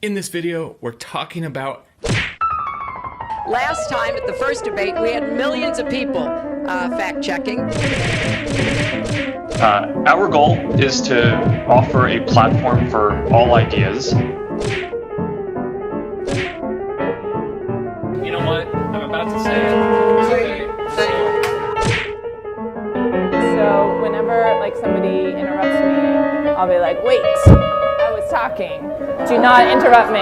In this video, we're talking about... Last time at the first debate, we had millions of people fact-checking. Our goal is to offer a platform for all ideas. You know what? I'm about to say it. So whenever somebody interrupts me, I'll be like, wait, I was talking. Do not interrupt me.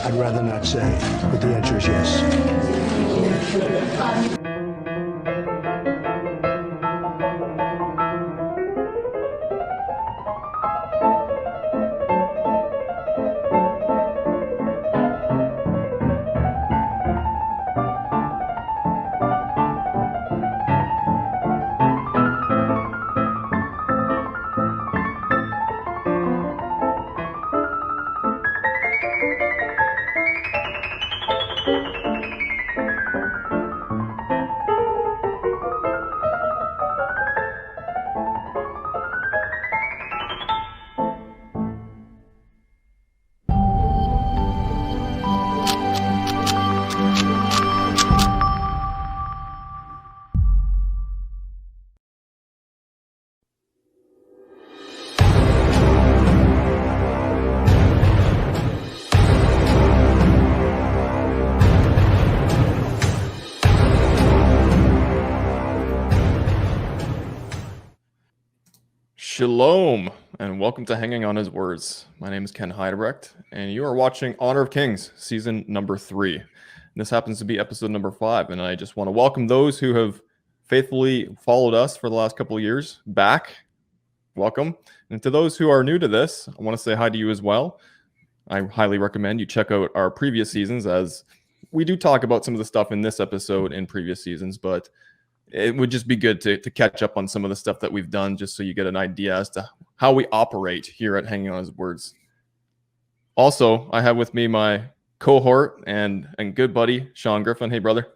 I'd rather not say, but the answer is yes. Shalom, and welcome to Hanging on His Words. My name is Ken Heidebrecht, and you are watching Honor of Kings, season number 3. And this happens to be episode number 5, and I just want to welcome those who have faithfully followed us for the last couple of years back. Welcome. And to those who are new to this, I want to say hi to you as well. I highly recommend you check out our previous seasons, as we do talk about some of the stuff in this episode in previous seasons, but it would just be good to catch up on some of the stuff that we've done, just so you get an idea as to how we operate here at Hanging on His Words. Also, I have with me my cohort and good buddy, Sean Griffin. Hey, brother.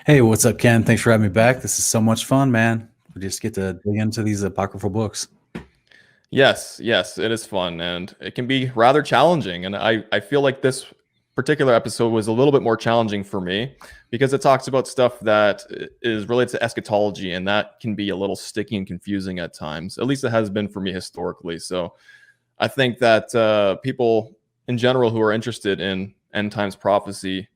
Hey, what's up, Ken? Thanks for having me back. This is so much fun, man. We just get to dig into these apocryphal books. Yes, it is fun, and it can be rather challenging. And I feel like this particular episode was a little bit more challenging for me because it talks about stuff that is related to eschatology, and that can be a little sticky and confusing at times. At least it has been for me historically. So I think that people in general who are interested in end times prophecy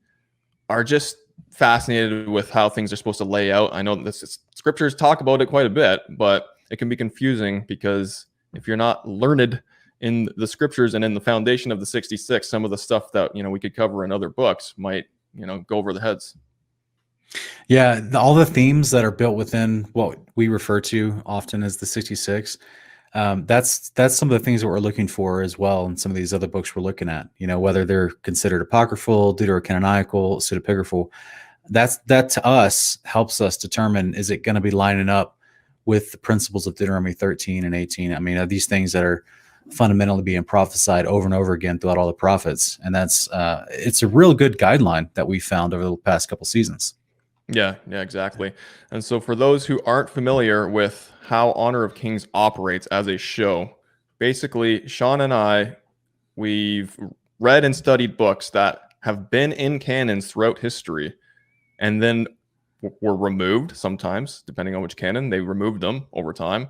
are just fascinated with how things are supposed to lay out. I know that scriptures talk about it quite a bit, but it can be confusing because if you're not learned in the scriptures and in the foundation of the 66, some of the stuff that we could cover in other books might go over the heads. Yeah, all the themes that are built within what we refer to often as the 66. That's some of the things that we're looking for as well in some of these other books we're looking at. Whether they're considered apocryphal, deuterocanonical, pseudepigraphal. That to us helps us determine, is it going to be lining up with the principles of Deuteronomy 13 and 18? I mean, are these things that are fundamentally being prophesied over and over again throughout all the prophets? And that's it's a real good guideline that we found over the past couple seasons. Yeah, exactly. And so for those who aren't familiar with how Honor of Kings operates as a show, basically Sean and we've read and studied books that have been in canons throughout history and then were removed sometimes, depending on which canon. They removed them over time,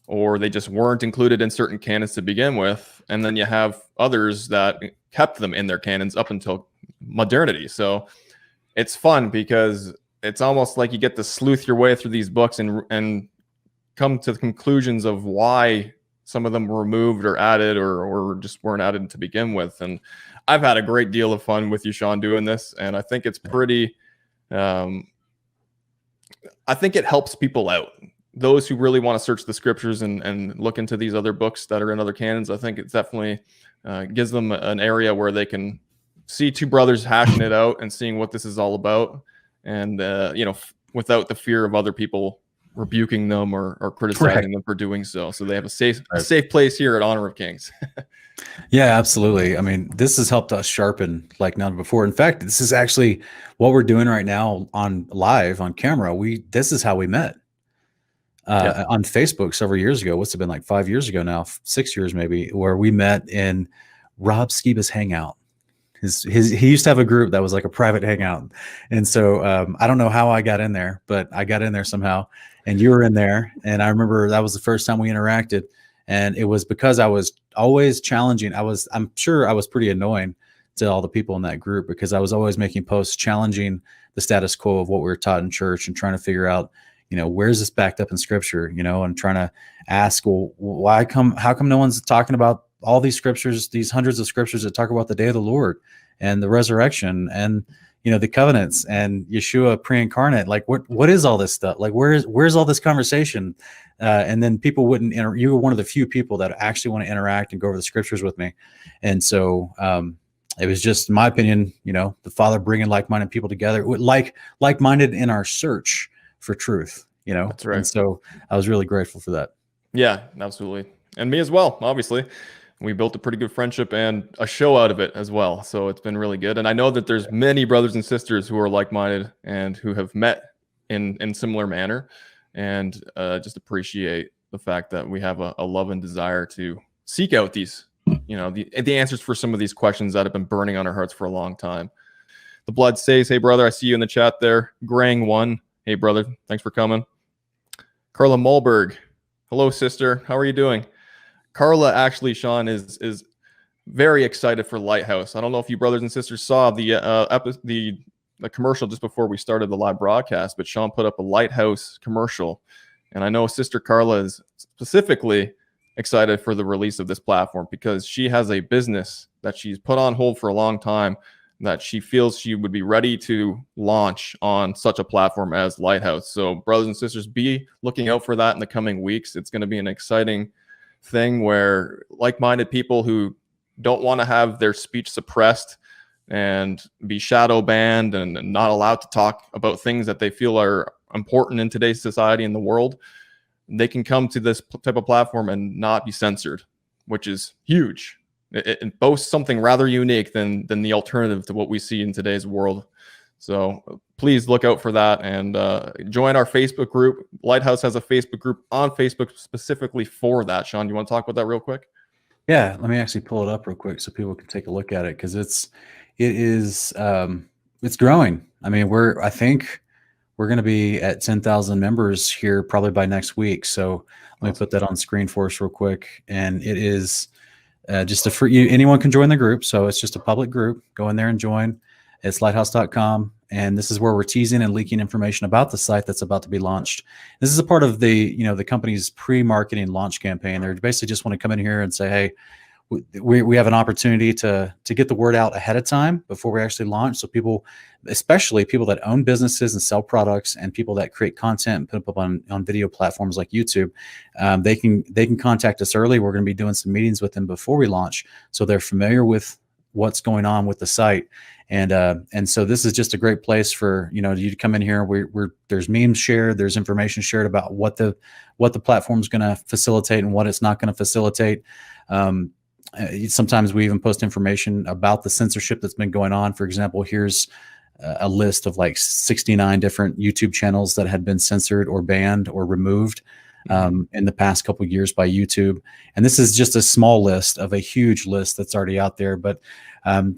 or they just weren't included in certain canons to begin with. And then you have others that kept them in their canons up until modernity. So it's fun because it's almost like you get to sleuth your way through these books and come to the conclusions of why some of them were removed or added or just weren't added to begin with. And I've had a great deal of fun with you, Sean, doing this. And I think it's pretty, I think it helps people out. Those who really want to search the scriptures and look into these other books that are in other canons, I think it definitely gives them an area where they can see two brothers hashing it out and seeing what this is all about. And, without the fear of other people rebuking them or criticizing them for doing so. So they have a safe place here at Honor of Kings. Yeah, absolutely. I mean, this has helped us sharpen like none before. In fact, this is actually what we're doing right now on live on camera. This is how we met. on Facebook several years ago. What's it been, like 5 years ago now, 6 years maybe, where we met in Rob Skiba's hangout. He used to have a group that was like a private hangout. And so I don't know how I got in there, but I got in there somehow, and you were in there. And I remember that was the first time we interacted. And it was because I was always challenging. I'm sure I was pretty annoying to all the people in that group, because I was always making posts challenging the status quo of what we were taught in church and trying to figure out, where's this backed up in scripture, and trying to ask, well, how come no one's talking about all these scriptures, these hundreds of scriptures that talk about the day of the Lord and the resurrection and, the covenants and Yeshua pre-incarnate? Like, what is all this stuff? Like, where's all this conversation? And then people wouldn't you were one of the few people that actually want to interact and go over the scriptures with me. And so, it was just, in my opinion, the Father bringing like-minded people together, like-minded in our search for truth, That's right. And so I was really grateful for that. Yeah, absolutely. And me as well, obviously. We built a pretty good friendship and a show out of it as well. So it's been really good. And I know that there's many brothers and sisters who are like-minded and who have met in similar manner, and just appreciate the fact that we have a love and desire to seek out these, the answers for some of these questions that have been burning on our hearts for a long time. The Blood says, hey, brother, I see you in the chat there. Grang1, hey, brother, thanks for coming. Carla Mulberg, hello, sister. How are you doing? Carla, actually, Sean, is very excited for Lighthouse. I don't know if you brothers and sisters saw the commercial just before we started the live broadcast, but Sean put up a Lighthouse commercial. And I know Sister Carla is specifically excited for the release of this platform, because she has a business that she's put on hold for a long time that she feels she would be ready to launch on such a platform as Lighthouse. So brothers and sisters, be looking out for that in the coming weeks. It's going to be an exciting thing where like-minded people who don't want to have their speech suppressed and be shadow banned and not allowed to talk about things that they feel are important in today's society and the world, they can come to this type of platform and not be censored, which is huge. It boasts something rather unique than the alternative to what we see in today's world. So please look out for that and join our Facebook group. Lighthouse has a Facebook group on Facebook specifically for that. Sean, do you want to talk about that real quick? Yeah, let me actually pull it up real quick so people can take a look at it, because it's growing. I mean, I think we're going to be at 10,000 members here probably by next week. So let me put that on screen for us real quick. And it is just a free, anyone can join the group. So it's just a public group. Go in there and join. It's lighthouse.com. And this is where we're teasing and leaking information about the site that's about to be launched. This is a part of the company's pre-marketing launch campaign. They basically just want to come in here and say, hey, we have an opportunity to get the word out ahead of time before we actually launch. So people, especially people that own businesses and sell products, and people that create content and put up on video platforms like YouTube, they can contact us early. We're going to be doing some meetings with them before we launch, so they're familiar with what's going on with the site. And so this is just a great place for you to come in here. There's memes shared, there's information shared about what the platform is going to facilitate and what it's not going to facilitate. Sometimes we even post information about the censorship that's been going on. For example, here's a list of like 69 different YouTube channels that had been censored or banned or removed in the past couple of years by YouTube. And this is just a small list of a huge list that's already out there. But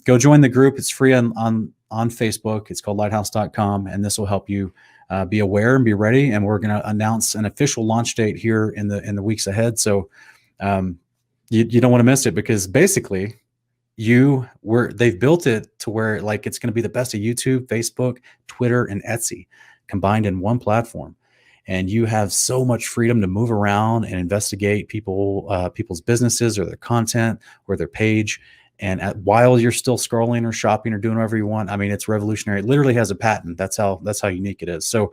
go join the group. It's free on Facebook. It's called lighthouse.com. And this will help you be aware and be ready. And we're going to announce an official launch date here in the weeks ahead. So you don't want to miss it, because basically they've built it to where like it's going to be the best of YouTube, Facebook, Twitter, and Etsy combined in one platform. And you have so much freedom to move around and investigate people's businesses or their content or their page. And while you're still scrolling or shopping or doing whatever you want, I mean, it's revolutionary. It literally has a patent. That's how unique it is. So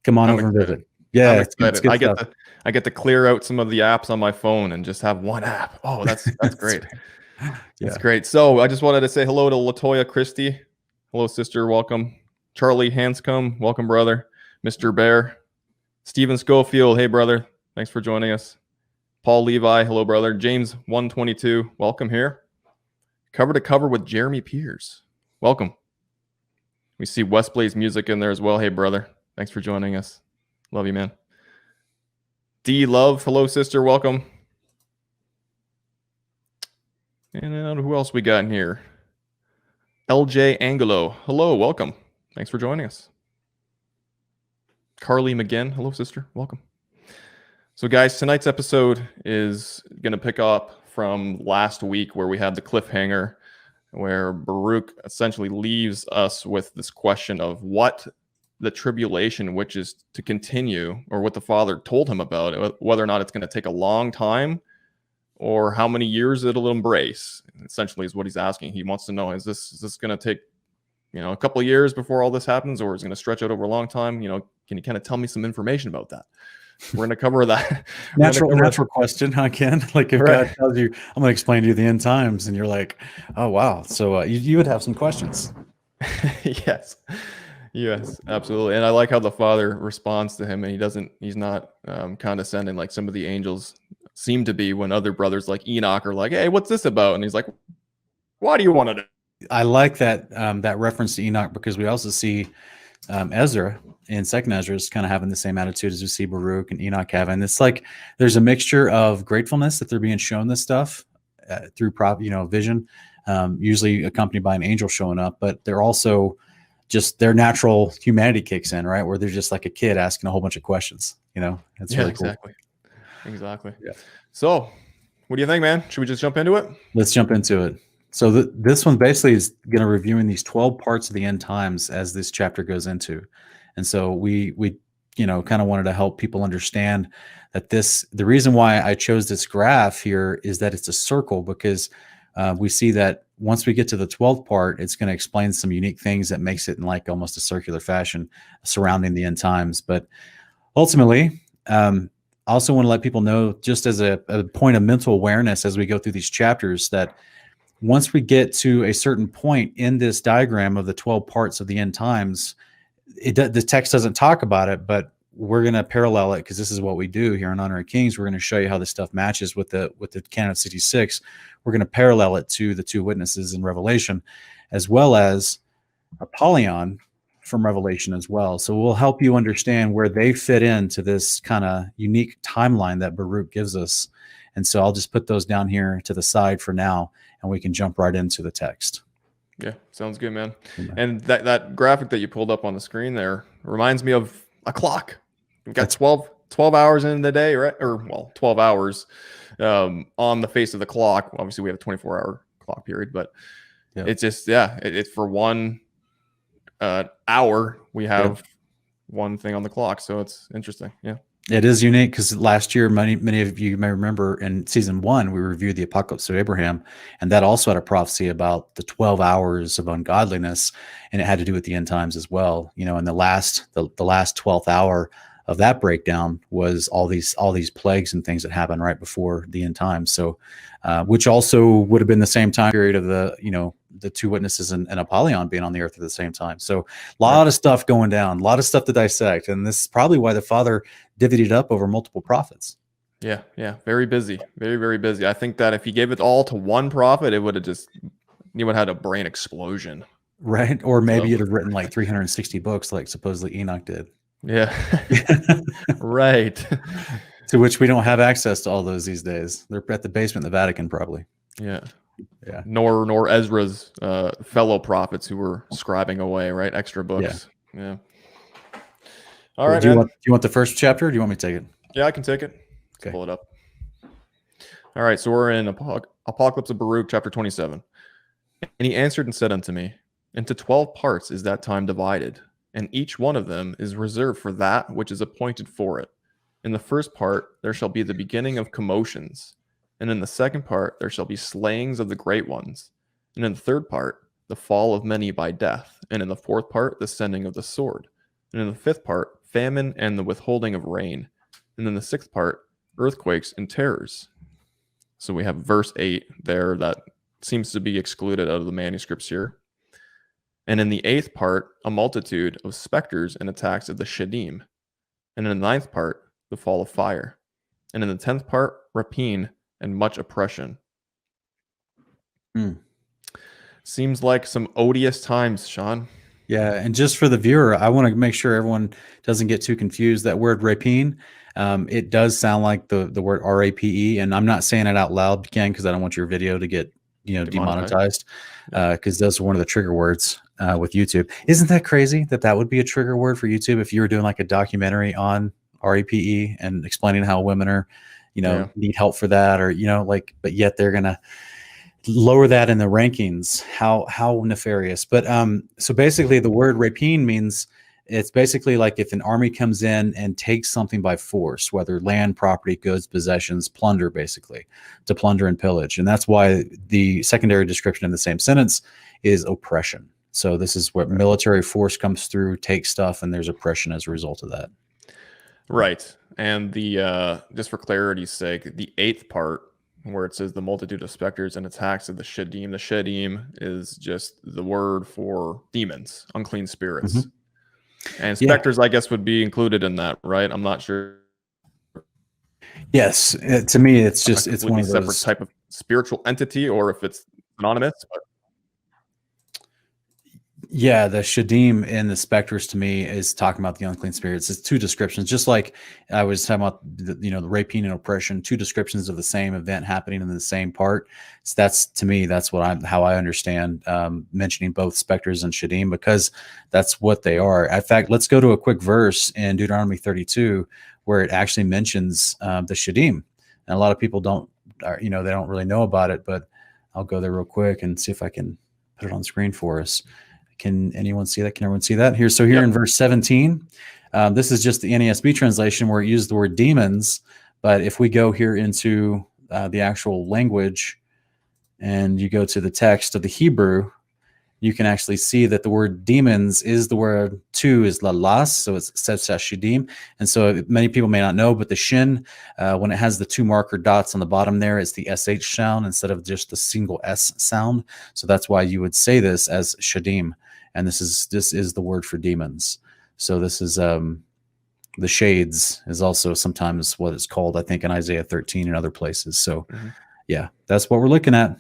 come on over and visit. Yeah, it's good I get to clear out some of the apps on my phone and just have one app. Oh, that's great. That's great. So I just wanted to say hello to Latoya Christie. Hello, sister. Welcome. Charlie Hanscom. Welcome, brother. Mr. Bear. Stephen Schofield. Hey, brother. Thanks for joining us. Paul Levi. Hello, brother. James 122. Welcome here. Cover to cover with Jeremy Pierce. Welcome. We see West Blaze Music in there as well. Hey, brother. Thanks for joining us. Love you, man. D Love, hello sister, welcome. And who else we got in here? LJ Angelo, hello, welcome. Thanks for joining us. Carly McGinn, hello sister, welcome. So guys, tonight's episode is going to pick up from last week where we had the cliffhanger where Baruch essentially leaves us with this question of what the tribulation, which is to continue, or what the Father told him about, whether or not it's going to take a long time or how many years it'll embrace, essentially is what he's asking. He wants to know, is this going to take, a couple of years before all this happens, or is it going to stretch out over a long time? Can you kind of tell me some information about that? We're going to cover that. Natural question, huh, Ken? Like if God tells you, I'm going to explain to you the end times, and you're like, oh, wow. So you would have some questions. Yes, absolutely. And I like how the Father responds to him, and he's not condescending like some of the angels seem to be when other brothers like Enoch are like, hey, what's this about? And he's like, why do you want to do? I like that that reference to Enoch, because we also see Ezra in Second Ezra is kind of having the same attitude as we see Baruch and Enoch having. It's like there's a mixture of gratefulness that they're being shown this stuff through vision, usually accompanied by an angel showing up, but they're also just their natural humanity kicks in, right? Where they're just like a kid asking a whole bunch of questions. That's really cool. Exactly. Yeah. So, what do you think, man? Should we just jump into it? Let's jump into it. So this one basically is going to reviewing these 12 parts of the end times as this chapter goes into. And so we kind of wanted to help people understand that the reason why I chose this graph here is that it's a circle, because we see that once we get to the 12th part, it's going to explain some unique things that makes it in like almost a circular fashion surrounding the end times. But ultimately, I also want to let people know, just as a point of mental awareness as we go through these chapters, that once we get to a certain point in this diagram of the 12 parts of the end times, the text doesn't talk about it, but we're going to parallel it, because this is what we do here in Honor of Kings. We're going to show you how this stuff matches with the canon of 66. We're going to parallel it to the two witnesses in Revelation, as well as Apollyon from Revelation as well. So we'll help you understand where they fit into this kind of unique timeline that Baruch gives us. And so I'll just put those down here to the side for now, and we can jump right into the text. Yeah, sounds good, man. And that graphic that you pulled up on the screen there reminds me of a clock. We've got 12 hours in the day, right? 12 hours on the face of the clock. Obviously, we have a 24-hour clock period, but it's just, it's for 1 hour, we have one thing on the clock. So it's interesting. Yeah. It is unique, because last year, many of you may remember in season 1, we reviewed the Apocalypse of Abraham, and that also had a prophecy about the 12 hours of ungodliness, and it had to do with the end times as well. And the last 12th hour of that breakdown was all these plagues and things that happen right before the end times. So, which also would have been the same time period of the two witnesses and Apollyon being on the earth at the same time. So a lot of stuff going down, a lot of stuff to dissect. And this is probably why the Father divvied it up over multiple prophets. Yeah. Very busy. Very, very busy. I think that if he gave it all to one prophet, you would have had a brain explosion. Right. Or maybe you'd have written like 360 books like supposedly Enoch did. Yeah. Right. To which we don't have access to all those these days. They're at the basement in the Vatican, probably. Yeah. Yeah. Nor Ezra's fellow prophets who were scribing away, right? Extra books. Yeah. All right. Do you want the first chapter, or do you want me to take it? Yeah, I can take it. Let's pull it up. All right. So we're in Apocalypse of Baruch, chapter 27. And he answered and said unto me, into 12 parts is that time divided, and each one of them is reserved for that which is appointed for it. In the first part, there shall be the beginning of commotions. And in the second part, there shall be slayings of the great ones. And in the third part, the fall of many by death. And in the fourth part, the sending of the sword. And in the fifth part, famine and the withholding of rain. And in the sixth part, earthquakes and terrors. So we have verse 8 there that seems to be excluded out of the manuscripts here. And in the eighth part, a multitude of specters and attacks of the Shadim. And in the ninth part, the fall of fire. And in the 10th part, rapine and much oppression. Seems like some odious times, Sean. Yeah, and just for the viewer, I want to make sure everyone doesn't get too confused. That word rapine, it does sound like the word rape, and I'm not saying it out loud, Ken, because I don't want your video to get demonetized, because those are one of the trigger words with YouTube. Isn't that crazy that would be a trigger word for YouTube if you were doing like a documentary on rape and explaining how women are, need help for that, or but yet they're gonna lower that in the rankings. How nefarious. But so basically the word rapine means, it's basically like if an army comes in and takes something by force, whether land, property, goods, possessions, plunder, basically to plunder and pillage. And that's why the secondary description in the same sentence is oppression. So this is where military force comes through, takes stuff, and there's oppression as a result of that. Right. And the just for clarity's sake, the 8th part, where it says the multitude of specters and attacks of the Shadim. The Shadim is just the word for demons, unclean spirits. Mm-hmm. And specters, I guess, would be included in that, right? I'm not sure. Yes. To me, it's just, it's one of those separate type of spiritual entity, or if it's anonymous. But yeah, the Shadim in the specters to me is talking about the unclean spirits. It's two descriptions, just like I was talking about the rapine and oppression, two descriptions of the same event happening in the same part. So that's, to me, that's what how I understand mentioning both specters and Shadim, because that's what they are. In fact, let's go to a quick verse in Deuteronomy 32 where it actually mentions the Shadim. And a lot of people they don't really know about it, but I'll go there real quick and see if I can put it on screen for us. Can anyone see that? Can everyone see that? Here in verse 17, this is just the NASB translation where it used the word demons. But if we go here into the actual language and you go to the text of the Hebrew, you can actually see that the word demons is the word two is lalas, so it's shidim. And so many people may not know, but the shin, when it has the two marker dots on the bottom there, it's the sh sound instead of just the single s sound. So that's why you would say this as shadim. And this is the word for demons. So this is the shades is also sometimes what it's called, I think, in Isaiah 13 and other places. So yeah, that's what we're looking at.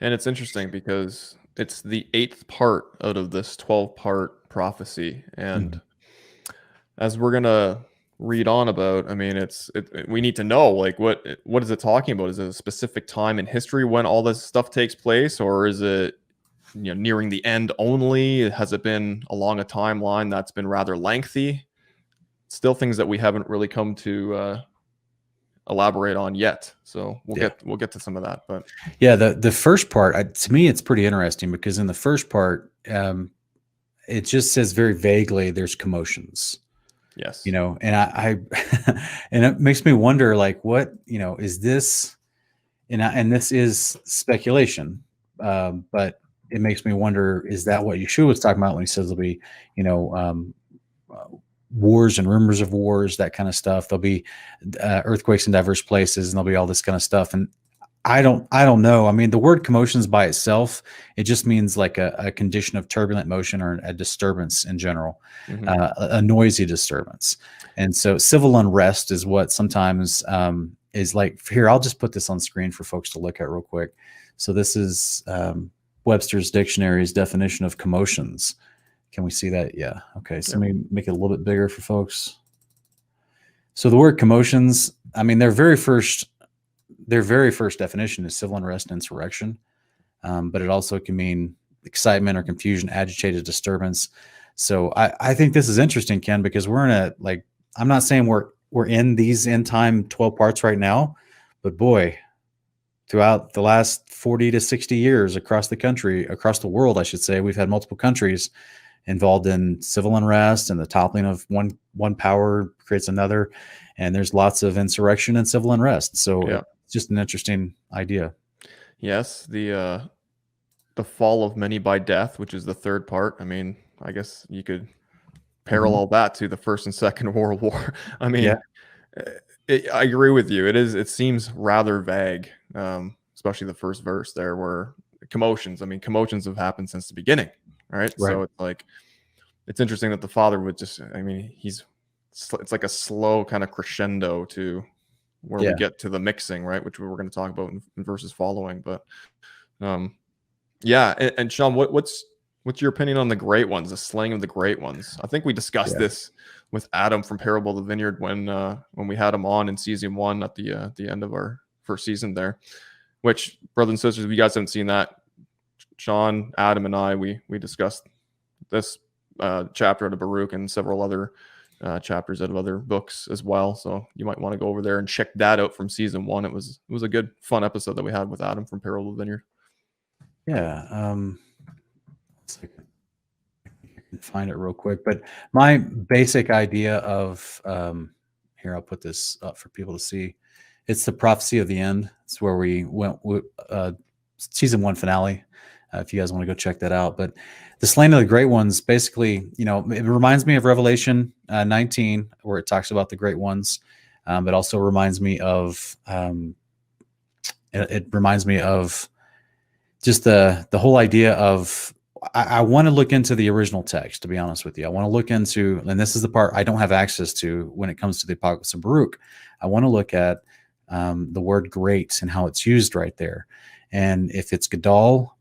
And it's interesting because it's the 8th part out of this 12-part prophecy. And as we're going to read on about, I mean, we need to know, like, what is it talking about? Is it a specific time in history when all this stuff takes place, or is it nearing the end only? Has it been along a timeline that's been rather lengthy? Still things that we haven't really come to elaborate on yet. So we'll get to some of that. But yeah, the first part, to me, it's pretty interesting because in the first part, it just says very vaguely there's commotions. Yes. And I and it makes me wonder, like, what is this? And this is speculation, but it makes me wonder, is that what Yeshua was talking about when he says there'll be, wars and rumors of wars, that kind of stuff? There'll be earthquakes in diverse places, and there'll be all this kind of stuff. And I don't know. I mean, the word commotions by itself, it just means like a condition of turbulent motion or a disturbance in general, a noisy disturbance. And so civil unrest is what sometimes is like. Here, I'll just put this on screen for folks to look at real quick. So this is Webster's Dictionary's definition of commotions. Can we see that? Yeah. Okay. So let me make it a little bit bigger for folks. So the word commotions, I mean, their very first definition is civil unrest and insurrection, but it also can mean excitement or confusion, agitated disturbance. So I think this is interesting, Ken, because we're in I'm not saying we're in these end time 12 parts right now, but boy, throughout the last 40 to 60 years across the world, I should say, we've had multiple countries involved in civil unrest, and the toppling of one power creates another. And there's lots of insurrection and civil unrest. So it's just an interesting idea. Yes. The fall of many by death, which is the 3rd part. I mean, I guess you could parallel that to the First and Second World War. I mean, I agree with you. It seems rather vague, especially the first verse there, where commotions have happened since the beginning. Right. So it's like, it's interesting that the Father would just, I mean, it's like a slow kind of crescendo to where we get to the mixing, right, which we were going to talk about in verses following. But and Sean, what's what's your opinion on the great ones, the slaying of the great ones? I think we discussed this with Adam from Parable of the Vineyard when we had him on in season 1 at the end of our first season there. Which, brothers and sisters, if you guys haven't seen that, Sean, Adam, and I we discussed this chapter out of Baruch and several other chapters out of other books as well. So you might want to go over there and check that out from season 1. It was a good, fun episode that we had with Adam from Parable of the Vineyard. Yeah. Let's see if I can find it real quick. But my basic idea of here, I'll put this up for people to see. It's the prophecy of the end. It's where we went with season 1 finale. If you guys want to go check that out. But the slaying of the great ones, basically, it reminds me of Revelation 19, where it talks about the great ones. But also reminds me of it reminds me of just the whole idea of I want to look into the original text, to be honest with you. I want to look into, and this is the part I don't have access to when it comes to the Apocalypse of Baruch. I want to look at the word great and how it's used right there. And if it's Gadol,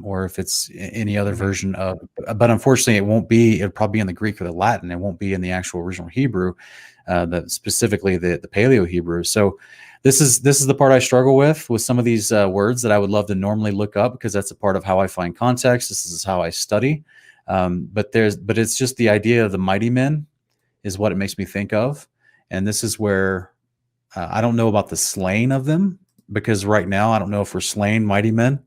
or if it's any other version of, but unfortunately it'll probably be in the Greek or the Latin. It won't be in the actual original Hebrew, specifically the Paleo Hebrew. So this is the part I struggle with some of these words that I would love to normally look up, because that's a part of how I find context. This is how I study. But it's just the idea of the mighty men is what it makes me think of. And this is where I don't know about the slaying of them, because right now I don't know if we're slaying mighty men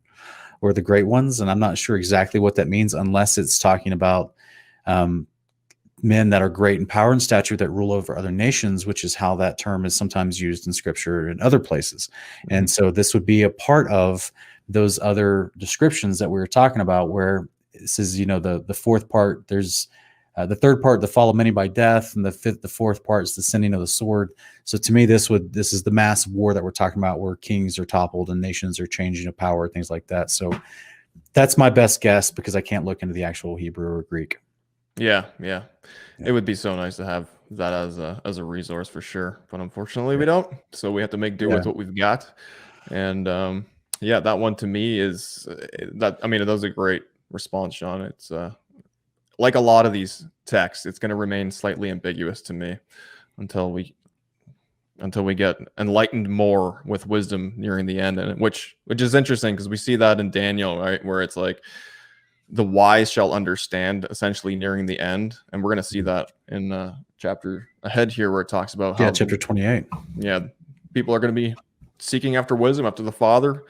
or the great ones. And I'm not sure exactly what that means, unless it's talking about men that are great in power and stature that rule over other nations, which is how that term is sometimes used in scripture and other places. Mm-hmm. And so this would be a part of those other descriptions that we were talking about, where this is, the fourth part, there's the third part, the fall of many by death, and the fourth part is the sending of the sword. So to me, this is the massive war that we're talking about, where kings are toppled and nations are changing of power, things like that. So that's my best guess, because I can't look into the actual Hebrew or Greek. Yeah. It would be so nice to have that as a resource for sure, but unfortunately we don't. So we have to make do with what we've got. And that one to me is that. I mean, that was a great response, Sean. It's like a lot of these texts, it's going to remain slightly ambiguous to me until we get enlightened more with wisdom nearing the end, and which is interesting, because we see that in Daniel, right, where it's like the wise shall understand, essentially nearing the end, and we're going to see that in chapter ahead here, where it talks about how chapter 28. People are going to be seeking after wisdom, after the Father,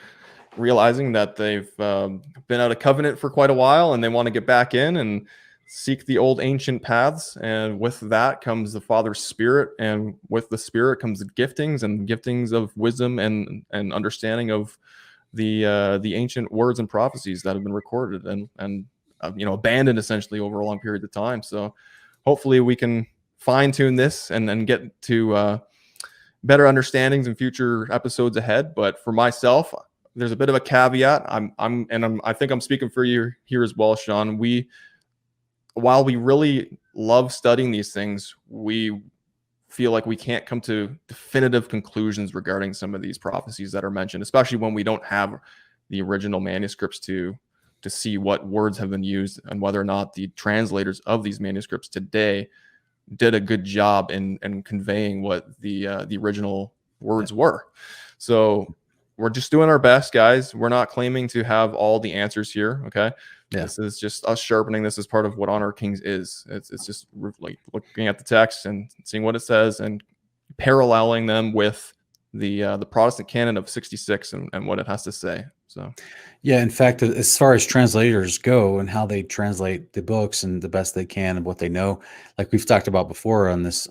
realizing that they've been out of covenant for quite a while, and they want to get back in and seek the old ancient paths. And with that comes the Father's Spirit, and with the Spirit comes the giftings of wisdom and understanding of the ancient words and prophecies that have been recorded and abandoned essentially over a long period of time. So hopefully we can fine tune this and get to better understandings in future episodes ahead. But for myself, there's a bit of a caveat. I think I'm speaking for you here as well, Sean. While we really love studying these things, we feel like we can't come to definitive conclusions regarding some of these prophecies that are mentioned, especially when we don't have the original manuscripts to see what words have been used, and whether or not the translators of these manuscripts today did a good job in conveying what the original words were. So we're just doing our best, guys. We're not claiming to have all the answers here. Okay. Yeah. This is just us sharpening. This is part of what Honor of Kings is. It's just like looking at the text and seeing what it says and paralleling them with the Protestant canon of 66 and what it has to say. So, yeah, in fact, as far as translators go and how they translate the books and the best they can and what they know, like we've talked about before on this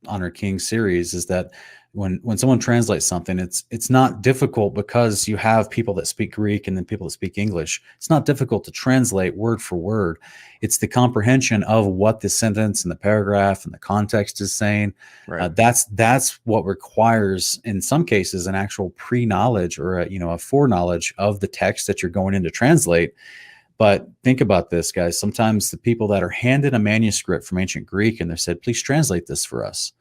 Honor of Kings series, is that when someone translates something, it's not difficult, because you have people that speak Greek and then people that speak English. It's not difficult to translate word for word. It's the comprehension of what the sentence and the paragraph and the context is saying. Right. That's what requires, in some cases, an actual pre-knowledge or a foreknowledge of the text that you're going in to translate. But think about this, guys. Sometimes the people that are handed a manuscript from ancient Greek and they're said, please translate this for us.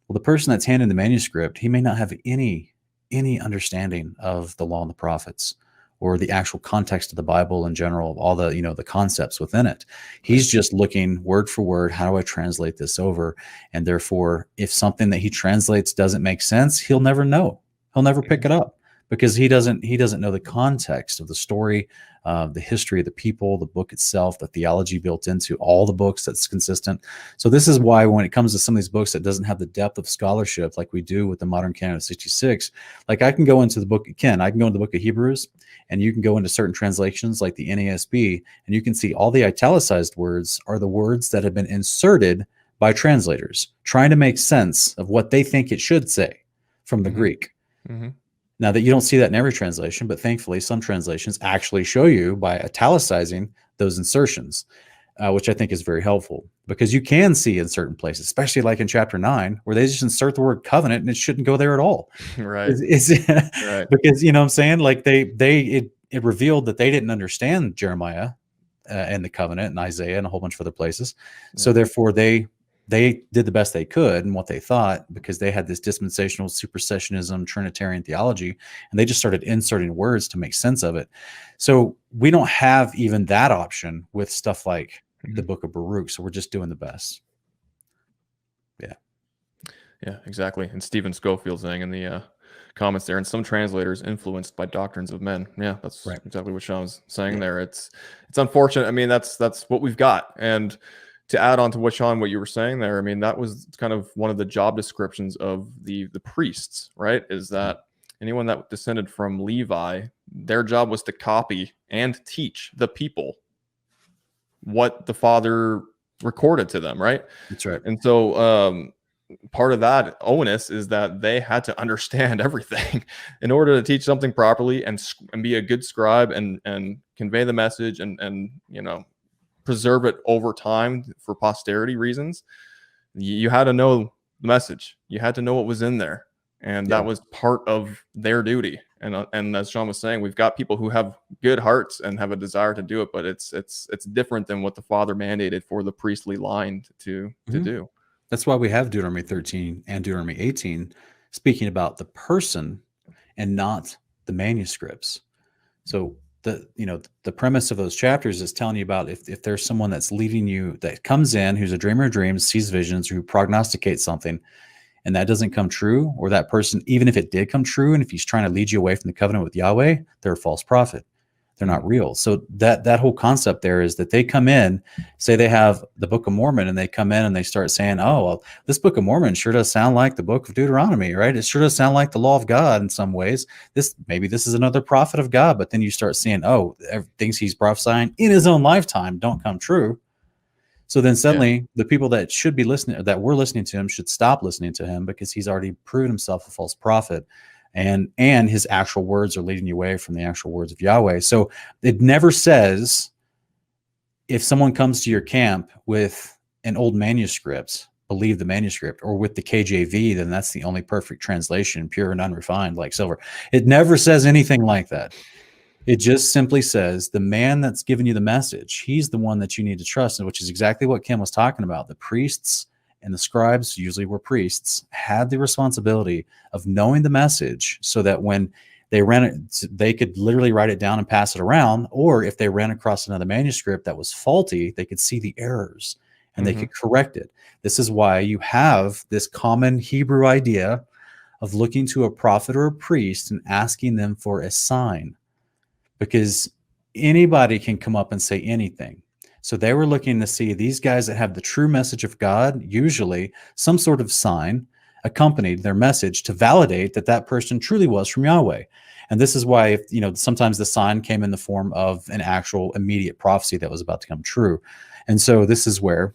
Well, the person that's handing the manuscript, he may not have any understanding of the law and the prophets, or the actual context of the Bible in general, all the, the concepts within it. He's just looking word for word, how do I translate this over? And therefore, if something that he translates doesn't make sense, he'll never know. He'll never pick it up because he doesn't know the context of the story, the history of the people, the book itself, the theology built into all the books that's consistent. So this is why when it comes to some of these books that doesn't have the depth of scholarship like we do with the modern canon of 66, like I can go into the book of Hebrews, and you can go into certain translations like the NASB, and you can see all the italicized words are the words that have been inserted by translators, trying to make sense of what they think it should say from the Greek. Now that you don't see that in every translation, but thankfully some translations actually show you by italicizing those insertions, which I think is very helpful, because you can see in certain places, especially like in chapter 9, where they just insert the word covenant and it shouldn't go there at all. Right. Right. Because, you know what I'm saying? Like it revealed that they didn't understand Jeremiah and the covenant and Isaiah and a whole bunch of other places. Yeah. So therefore they did the best they could and what they thought, because they had this dispensational supersessionism, Trinitarian theology, and they just started inserting words to make sense of it. So we don't have even that option with stuff like the book of Baruch. So we're just doing the best. Yeah. Yeah, exactly. And Stephen Schofield saying in the comments there, and some translators influenced by doctrines of men. Yeah, that's right. Exactly what Sean was saying there. It's unfortunate. I mean, that's what we've got. And to add on to what you were saying there, I mean, that was kind of one of the job descriptions of the priests, right? Is that anyone that descended from Levi, their job was to copy and teach the people what the Father recorded to them, right? That's right. And so part of that onus is that they had to understand everything in order to teach something properly and be a good scribe and convey the message and preserve it over time for posterity reasons. You had to know the message. You had to know what was in there, and that was part of their duty. And as Sean was saying, we've got people who have good hearts and have a desire to do it, but it's different than what the Father mandated for the priestly line to do. That's why we have Deuteronomy 13 and Deuteronomy 18 speaking about the person and not the manuscripts. So the premise of those chapters is telling you about if there's someone that's leading you, that comes in, who's a dreamer of dreams, sees visions, or who prognosticates something, and that doesn't come true, or that person, even if it did come true, and if he's trying to lead you away from the covenant with Yahweh, they're a false prophet. They're not real. So that whole concept there is that they come in, say they have the Book of Mormon, and they come in and they start saying, oh, well, this Book of Mormon sure does sound like the Book of Deuteronomy, right? It sure does sound like the law of God in some ways. Maybe this is another prophet of God, but then you start seeing, oh, things he's prophesying in his own lifetime don't come true. So then suddenly the people that should be listening, that were listening to him, should stop listening to him, because he's already proven himself a false prophet. And his actual words are leading you away from the actual words of Yahweh. So it never says, if someone comes to your camp with an old manuscript, believe the manuscript, or with the KJV, then that's the only perfect translation, pure and unrefined like silver. It never says anything like that. It just simply says the man that's giving you the message, he's the one that you need to trust, which is exactly what Kim was talking about. The priests and the scribes, usually were priests, had the responsibility of knowing the message, so that when they ran it, they could literally write it down and pass it around. Or if they ran across another manuscript that was faulty, they could see the errors and they could correct it. This is why you have this common Hebrew idea of looking to a prophet or a priest and asking them for a sign, because anybody can come up and say anything. So they were looking to see these guys that have the true message of God, usually some sort of sign accompanied their message to validate that that person truly was from Yahweh. And this is why, sometimes the sign came in the form of an actual immediate prophecy that was about to come true. And so this is where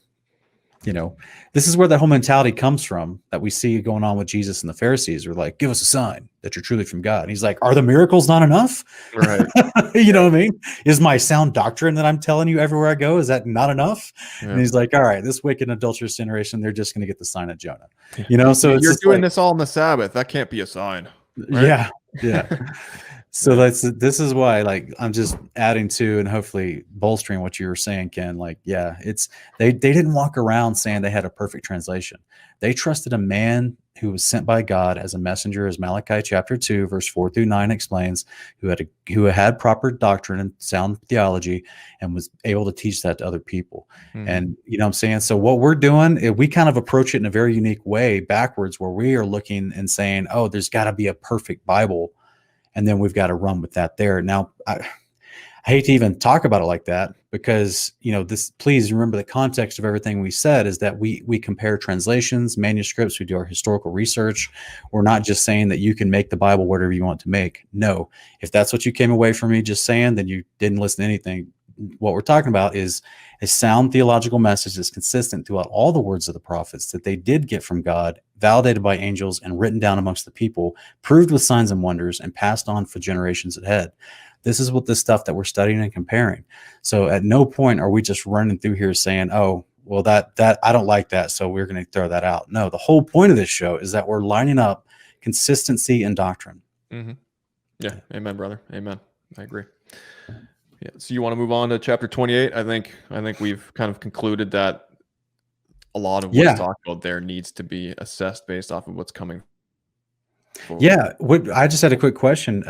that whole mentality comes from, that we see going on with Jesus and the Pharisees. Are like, give us a sign that you're truly from God. And he's like, are the miracles not enough? Right. You know what I mean? Is my sound doctrine that I'm telling you everywhere I go, is that not enough? Yeah. And he's like, all right, this wicked and adulterous generation, they're just going to get the sign of Jonah. So you're doing this all on the Sabbath. That can't be a sign. Right? Yeah. So this is why, I'm just adding to and hopefully bolstering what you were saying, Ken. They didn't walk around saying they had a perfect translation. They trusted a man who was sent by God as a messenger, as Malachi chapter 2, verse 4 through 9 explains, who had proper doctrine and sound theology and was able to teach that to other people. And you know what I'm saying? So what we're doing, we kind of approach it in a very unique way backwards, where we are looking and saying, oh, there's got to be a perfect Bible. And then we've got to run with that there. Now, I hate to even talk about it like that, because, you know, this, please remember the context of everything we said is that we compare translations, manuscripts, we do our historical research. We're not just saying that you can make the Bible whatever you want to make. No, if that's what you came away from me just saying, then you didn't listen to anything. What we're talking about is a sound theological message that's consistent throughout all the words of the prophets that they did get from God, validated by angels and written down amongst the people, proved with signs and wonders, and passed on for generations ahead. This is what the stuff that we're studying and comparing. So at no point are we just running through here saying, oh, well, that I don't like that, so we're going to throw that out. No, the whole point of this show is that we're lining up consistency in doctrine. Yeah. Amen, brother. Amen. I agree. Yeah. So you want to move on to chapter 28? I think we've kind of concluded that a lot of what's talked about there needs to be assessed based off of what's coming forward. Yeah. I just had a quick question.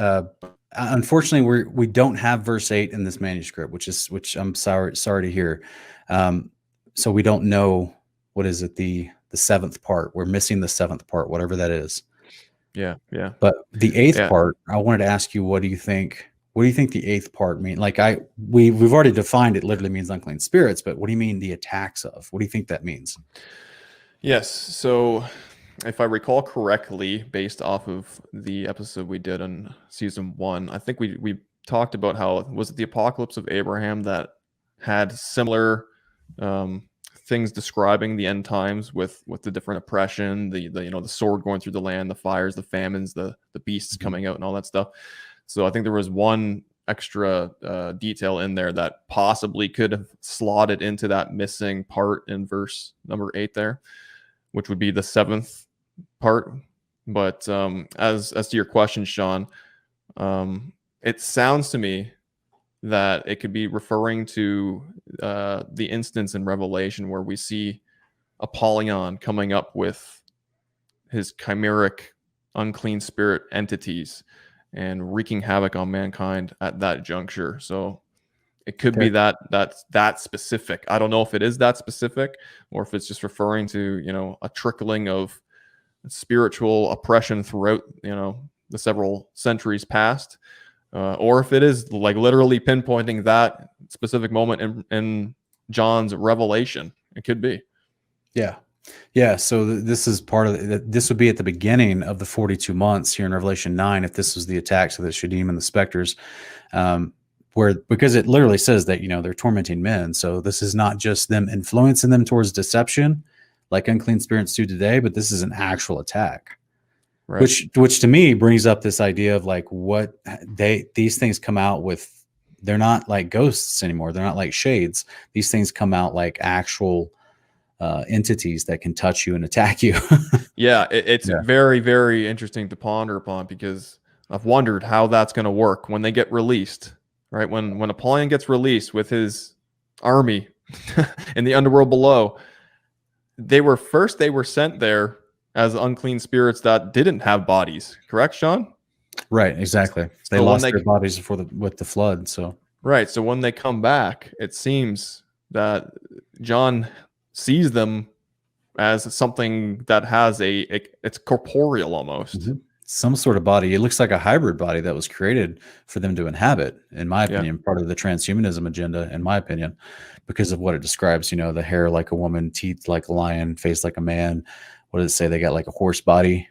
Unfortunately, we don't have verse 8 in this manuscript, which I'm sorry to hear. So we don't know, what is it, the seventh part. We're missing the seventh part, whatever that is. Yeah. But the eighth part, I wanted to ask you, what do you think the eighth part mean? Like we've already defined it, literally means unclean spirits, but what do you mean the attacks of? What do you think that means? Yes. So if I recall correctly, based off of the episode we did on season 1, I think we talked about how, was it the apocalypse of Abraham that had similar things describing the end times with the different oppression, the the sword going through the land, the fires, the famines, the beasts coming out, and all that stuff. So I think there was one extra detail in there that possibly could have slotted into that missing part in verse number 8 there, which would be the seventh part. But as to your question, Sean, it sounds to me that it could be referring to the instance in Revelation where we see Apollyon coming up with his chimeric unclean spirit entities and wreaking havoc on mankind at that juncture. So it could be that specific. I don't know if it is that specific or if it's just referring to, a trickling of spiritual oppression throughout, the several centuries past, or if it is like literally pinpointing that specific moment in John's revelation. It could be. Yeah. So this is part of this would be at the beginning of the 42 months here in Revelation 9, if this was the attacks of the Shadim and the specters, because it literally says that, they're tormenting men. So this is not just them influencing them towards deception like unclean spirits do today, but this is an actual attack. Right. Which to me brings up this idea of like what these things come out with. They're not like ghosts anymore. They're not like shades. These things come out like actual entities that can touch you and attack you. Yeah, it's very, very interesting to ponder upon, because I've wondered how that's going to work when they get released, right? When Apollyon gets released with his army in the underworld below, they were sent there as unclean spirits that didn't have bodies, correct, Sean? Right, exactly. They lost their bodies with the flood. So right, so when they come back, it seems that John sees them as something that has it's corporeal almost. Mm-hmm. Some sort of body. It looks like a hybrid body that was created for them to inhabit, in my opinion, part of the transhumanism agenda, in my opinion, because of what it describes, the hair like a woman, teeth like a lion, face like a man. What does it say? They got like a horse body.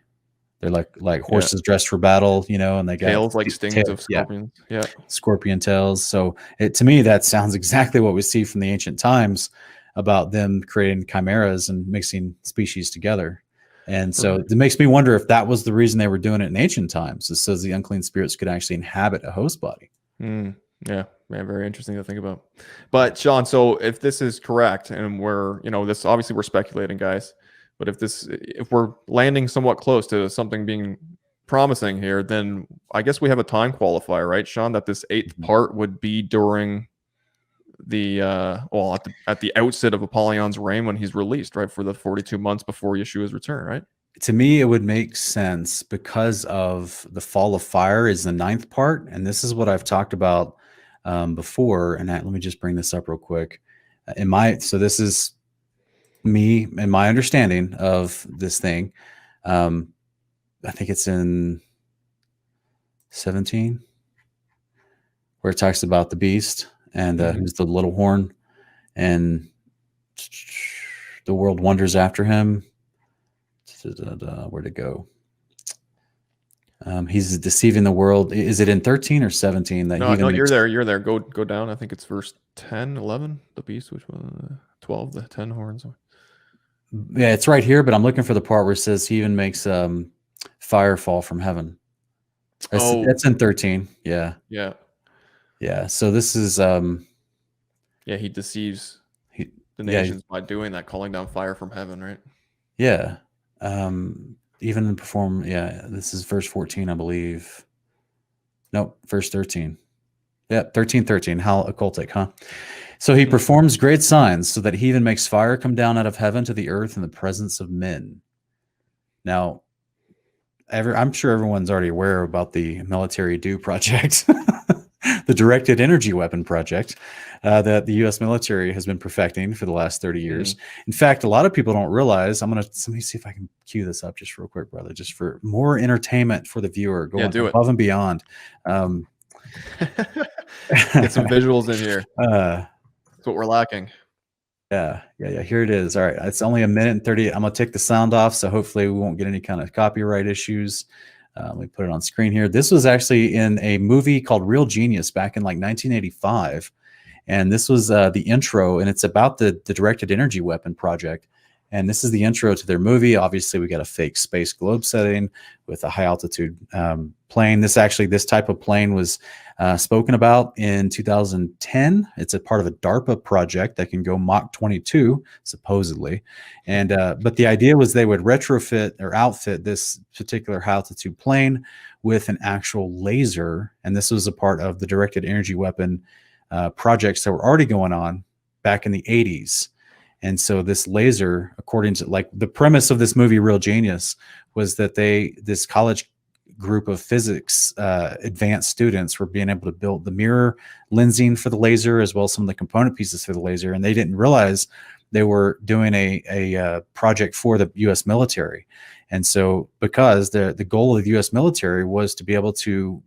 They're like horses dressed for battle, and they got tails like stings of scorpions. Yeah. Scorpion tails. So to me, that sounds exactly what we see from the ancient times about them creating chimeras and mixing species together. And so it makes me wonder if that was the reason they were doing it in ancient times. It says the unclean spirits could actually inhabit a host body. Yeah, very interesting to think about. But Sean, so if this is correct, and we're, this obviously we're speculating, guys, but if we're landing somewhat close to something being promising here, then I guess we have a time qualifier, right, Sean, that this eighth part would be during the at the outset of Apollyon's reign when he's released, right, for the 42 months before Yeshua's return, right? to me, it would make sense because of the fall of fire is the ninth part, and this is what I've talked about before. And let me just bring this up real quick. So this is me and my understanding of this thing. I think it's in 17 where it talks about the beast and who's the little horn, and the world wonders after him. Where'd it go? He's deceiving the world. Is it in 13 or 17? That No, you're there. You're there. Go down. I think it's verse 10, 11. The beast, which one? 12, the 10 horns. Yeah, it's right here, but I'm looking for the part where it says he even makes fire fall from heaven. That's in 13. Yeah. Yeah. Yeah. So this is he deceives the nations by doing that, calling down fire from heaven, right? Yeah. Even perform, this is verse 14, I believe. Nope, verse 13. Yeah, 13. How occultic, huh? So he performs great signs so that he even makes fire come down out of heaven to the earth in the presence of men. Now, I'm sure everyone's already aware about the military DO project, the directed energy weapon project that the U.S. military has been perfecting for the last 30 years. In fact, a lot of people don't realize. Let me see if I can cue this up just real quick, brother, just for more entertainment for the viewer. Go above and beyond. Get some visuals in here. That's what we're lacking. Yeah. Here it is. All right. It's only 1:30. I'm going to take the sound off, so hopefully we won't get any kind of copyright issues. Let me put it on screen here. This was actually in a movie called Real Genius back in like 1985. And this was the intro, and it's about the directed energy weapon project. And this is the intro to their movie. Obviously, we got a fake space globe setting with a high altitude plane. This type of plane was spoken about in 2010. It's a part of a DARPA project that can go Mach 22, supposedly. And but the idea was they would retrofit or outfit this particular high altitude plane with an actual laser. And this was a part of the directed energy weapon projects that were already going on back in the 80s. And so this laser, according to like the premise of this movie, Real Genius, was that this college group of physics advanced students were being able to build the mirror lensing for the laser as well as some of the component pieces for the laser. And they didn't realize they were doing a project for the U.S. military. And so because the goal of the U.S. military was to be able to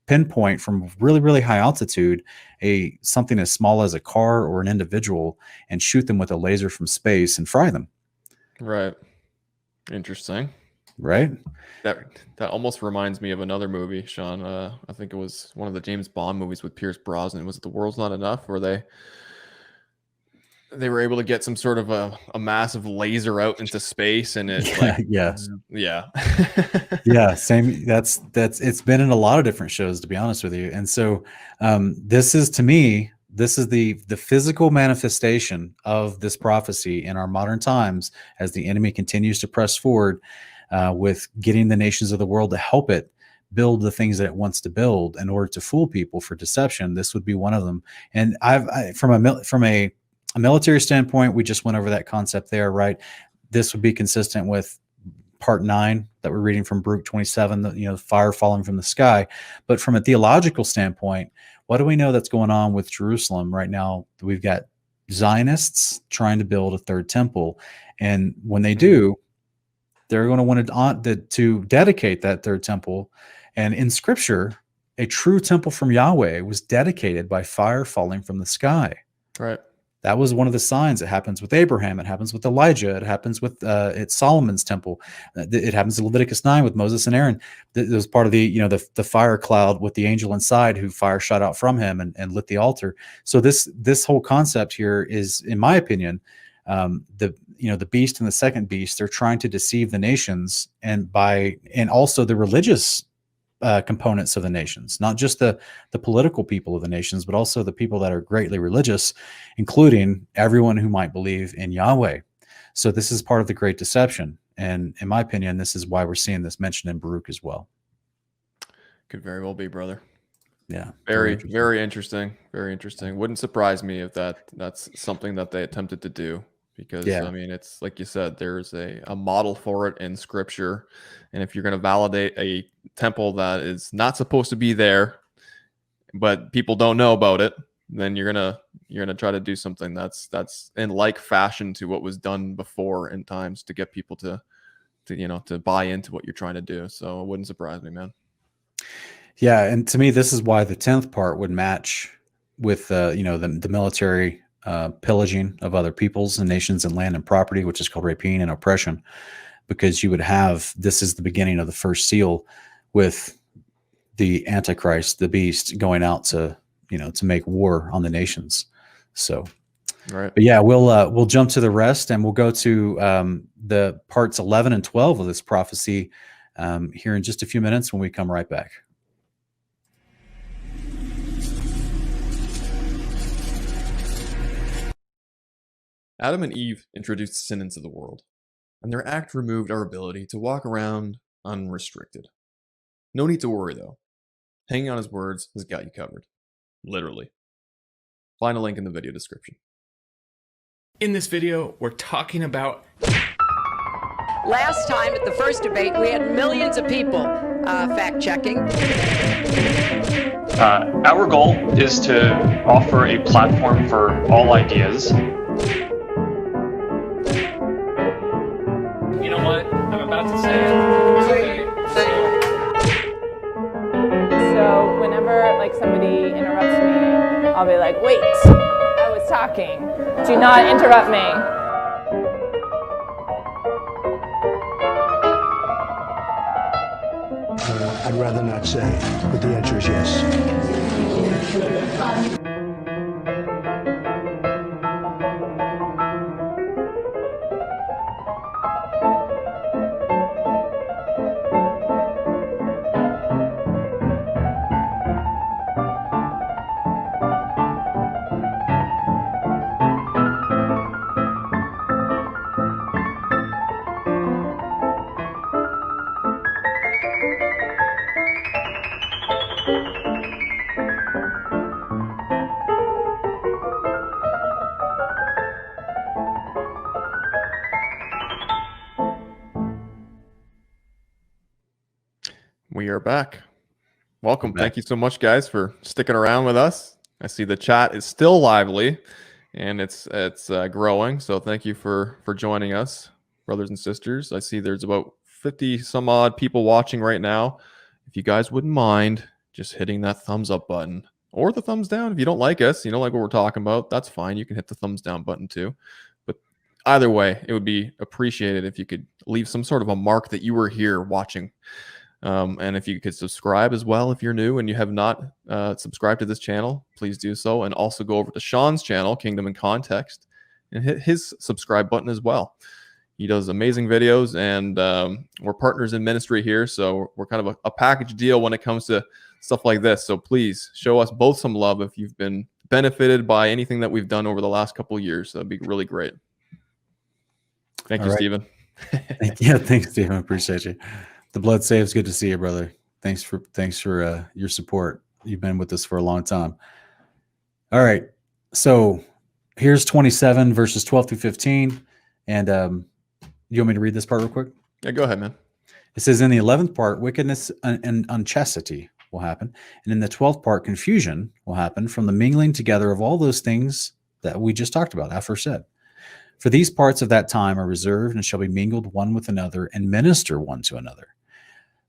pinpoint from really, really high altitude something as small as a car or an individual and shoot them with a laser from space and fry them. Right. Interesting. Right. That almost reminds me of another movie, Sean. I think it was one of the James Bond movies with Pierce Brosnan. Was it The World's Not Enough, where they were able to get some sort of a massive laser out into space, and it yeah. Same. That's it's been in a lot of different shows, to be honest with you. And so this is, to me, this is the physical manifestation of this prophecy in our modern times as the enemy continues to press forward with getting the nations of the world to help it build the things that it wants to build in order to fool people for deception. This would be one of them. And from a military standpoint, we just went over that concept there, right? This would be consistent with part 9 that we're reading from Baruch 27, the fire falling from the sky. But from a theological standpoint, what do we know that's going on with Jerusalem right now? We've got Zionists trying to build a third temple. And when they do, they're going to want to dedicate that third temple. And in scripture, a true temple from Yahweh was dedicated by fire falling from the sky. Right. That was one of the signs. It happens with Abraham. It happens with Elijah. It happens with Solomon's temple. It happens in Leviticus 9 with Moses and Aaron. It was part of the fire cloud with the angel inside, who fire shot out from him and lit the altar. So this whole concept here is, in my opinion, the beast and the second beast. They're trying to deceive the nations and also the religious components of the nations, not just the political people of the nations, but also the people that are greatly religious, including everyone who might believe in Yahweh. So this is part of the great deception. And in my opinion, this is why we're seeing this mentioned in Baruch as well. Could very well be, brother. Yeah. Very interesting. Very interesting. Wouldn't surprise me if that's something that they attempted to do. because Yeah. I mean, it's like you said, there's a model for it in scripture. And if you're going to validate a temple that is not supposed to be there, but people don't know about it, then you're gonna try to do something that's in like fashion to what was done before in times to get people to to buy into what you're trying to do. So it wouldn't surprise me, man. Yeah, and to me, this is why the 10th part would match with the military pillaging of other peoples and nations and land and property, which is called rapine and oppression, because you would have, this is the beginning of the first seal with the Antichrist, the beast, going out to make war on the nations. So, Right. but yeah, we'll jump to the rest, and we'll go to the parts 11 and 12 of this prophecy here in just a few minutes when we come right back. Adam and Eve introduced sin into the world, and their act removed our ability to walk around unrestricted. No need to worry, though. Hanging on his words has got you covered. Literally. Find a link in the video description. In this video, we're talking about... Last time at the first debate, we had millions of people fact-checking. Our goal is to offer a platform for all ideas. You know what? I'm about to say it. So whenever like somebody interrupts me, I'll be like, wait, I was talking. Do not interrupt me. I'd rather not say, but the answer is yes. We are back. Welcome. Thank you so much, guys, for sticking around with us. I see the chat is still lively, and it's growing. So thank you for joining us, brothers and sisters. I see there's about 50 some odd people watching right now. If you guys wouldn't mind just hitting that thumbs up button or the thumbs down. If you don't like us, you don't like what we're talking about, that's fine. You can hit the thumbs down button too. But either way, it would be appreciated if you could leave some sort of a mark that you were here watching. And if you could subscribe as well, if you're new and you have not subscribed to this channel, please do so. And also go over to Sean's channel, Kingdom in Context, and hit his subscribe button as well. He does amazing videos, and we're partners in ministry here. So we're kind of a package deal when it comes to stuff like this. So please show us both some love if you've been benefited by anything that we've done over the last couple of years. That'd be really great. Thank you, Stephen. Yeah, thanks, Stephen. Appreciate you. The blood saves. Good to see you, brother. Thanks for your support. You've been with us for a long time. All right. So here's 27 verses 12 through 15. And you want me to read this part real quick? Yeah, go ahead, man. It says, in the 11th part, wickedness and unchastity will happen. And in the 12th part, confusion will happen from the mingling together of all those things that we just talked about, aforesaid. For these parts of that time are reserved and shall be mingled one with another and minister one to another.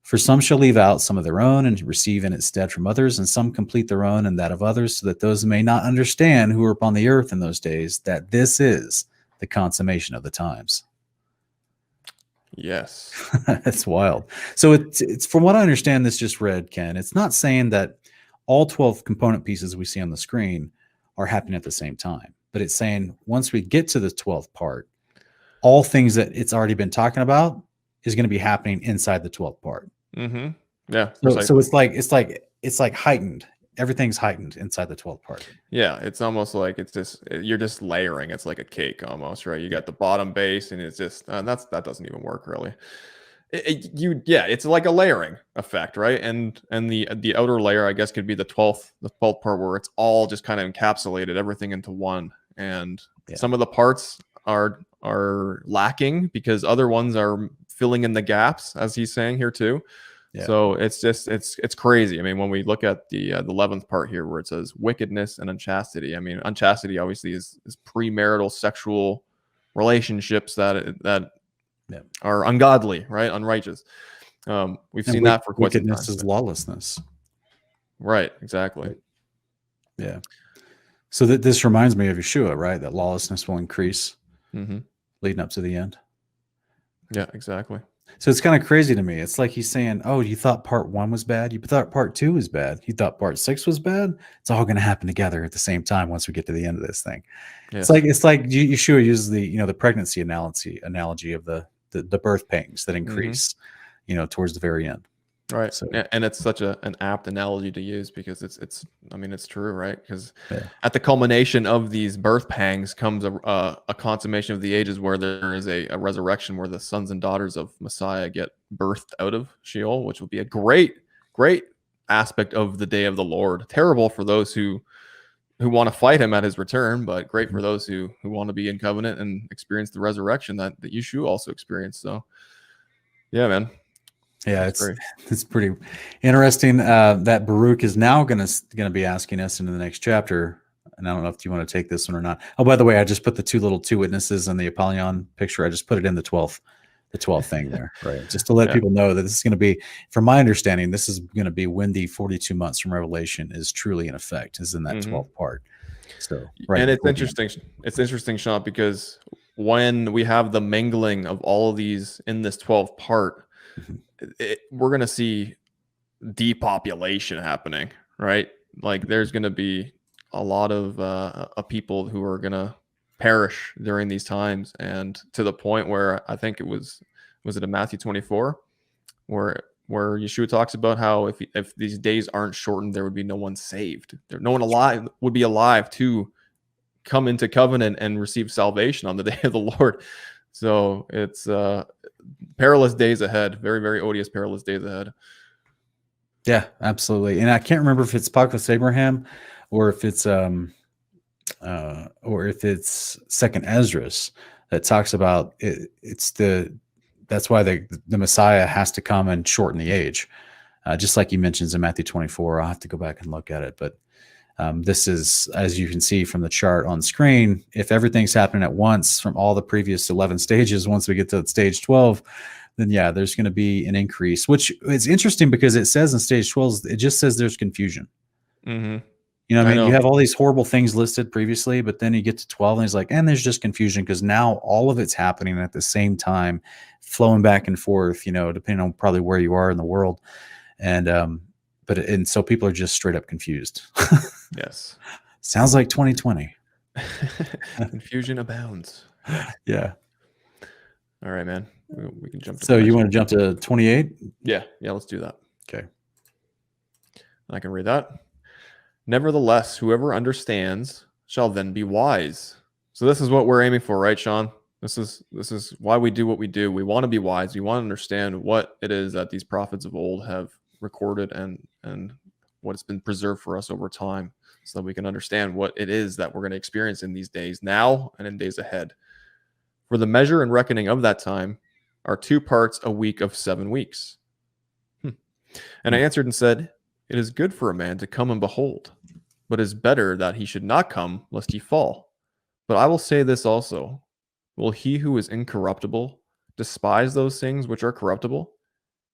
For some shall leave out some of their own and receive in its stead from others, and some complete their own and that of others, so that those may not understand who are upon the earth in those days, that this is the consummation of the times. Yes. That's wild. So it's from what I understand, this just read, Ken, it's not saying that all 12 component pieces we see on the screen are happening at the same time, but it's saying once we get to the 12th part, all things that it's already been talking about is going to be happening inside the 12th part. Mm-hmm. Yeah. So it's like heightened. Everything's heightened inside the 12th part. Yeah, it's almost like you're just layering. It's like a cake almost, right? You got the bottom base, and it's just that doesn't even work really. It's like a layering effect, right? And the outer layer, I guess, could be the 12th part where it's all just kind of encapsulated everything into one. And some of the parts are lacking because other ones are filling in the gaps, as he's saying here too. Yeah. So it's just it's crazy. I mean, when we look at the 11th part here, where it says wickedness and unchastity. I mean, unchastity obviously is premarital sexual relationships that Yeah. are ungodly, right? Unrighteous. We've seen that for quite some time. Wickedness is lawlessness. Right. Exactly. Yeah. So this reminds me of Yeshua, right? That lawlessness will increase leading up to the end. Yeah, exactly. So it's kind of crazy to me. It's like he's saying, oh, you thought part 1 was bad? You thought part 2 was bad? You thought part 6 was bad? It's all going to happen together at the same time once we get to the end of this thing. Yeah. It's like Yeshua uses the pregnancy analogy of the birth pangs that increase, towards the very end. Right. So, and it's such an apt analogy to use because it's true, right? Because at the culmination of these birth pangs comes a consummation of the ages where there is a resurrection where the sons and daughters of Messiah get birthed out of Sheol, which will be a great aspect of the day of the Lord. Terrible for those who want to fight him at his return, but great for those who want to be in covenant and experience the resurrection that Yeshua also experienced. So yeah, man. Yeah, it's pretty interesting that Baruch is now going to be asking us into the next chapter. And I don't know if you want to take this one or not. Oh, by the way, I just put the two witnesses in the Apollyon picture. I just put it in the 12th thing there, right? Just to let people know that this is going to be, from my understanding, this is going to be when the 42 months from Revelation is truly in effect, is in that 12th part. So, right. And it's interesting. It's interesting, Sean, because when we have the mingling of all of these in this 12th part, we're going to see depopulation happening, right? Like there's going to be a lot of people who are going to perish during these times, and to the point where I think it was it in Matthew 24 where Yeshua talks about how if these days aren't shortened, there would be no one saved. No one alive would be alive to come into covenant and receive salvation on the day of the Lord. So it's perilous days ahead. Very, very odious, perilous days ahead. Yeah, absolutely. And I can't remember if it's Apocalypse Abraham or if it's Second Esdras that talks about it. That's why the Messiah has to come and shorten the age, just like he mentions in Matthew 24. I'll have to go back and look at it, but this is, as you can see from the chart on screen, if everything's happening at once from all the previous 11 stages, once we get to stage 12, then yeah, there's going to be an increase, which is interesting because it says in stage 12, it just says there's confusion. You know what I mean? You have all these horrible things listed previously, but then you get to 12 and he's like, and there's just confusion because now all of it's happening at the same time, flowing back and forth, depending on probably where you are in the world. And so people are just straight up confused. Yes. Sounds like 2020. Confusion abounds. Yeah. All right, man. We can jump to So you want to jump to 28? Yeah, let's do that. Okay. I can read that. Nevertheless, whoever understands shall then be wise. So this is what we're aiming for, right, Sean? This is why we do what we do. We want to be wise. We want to understand what it is that these prophets of old have recorded and what has been preserved for us over time, so that we can understand what it is that we're going to experience in these days now and in days ahead. For the measure and reckoning of that time are 2 parts a week of 7 weeks. And I answered and said, it is good for a man to come and behold, but it is better that he should not come, lest he fall. But I will say this also, will he who is incorruptible despise those things which are corruptible?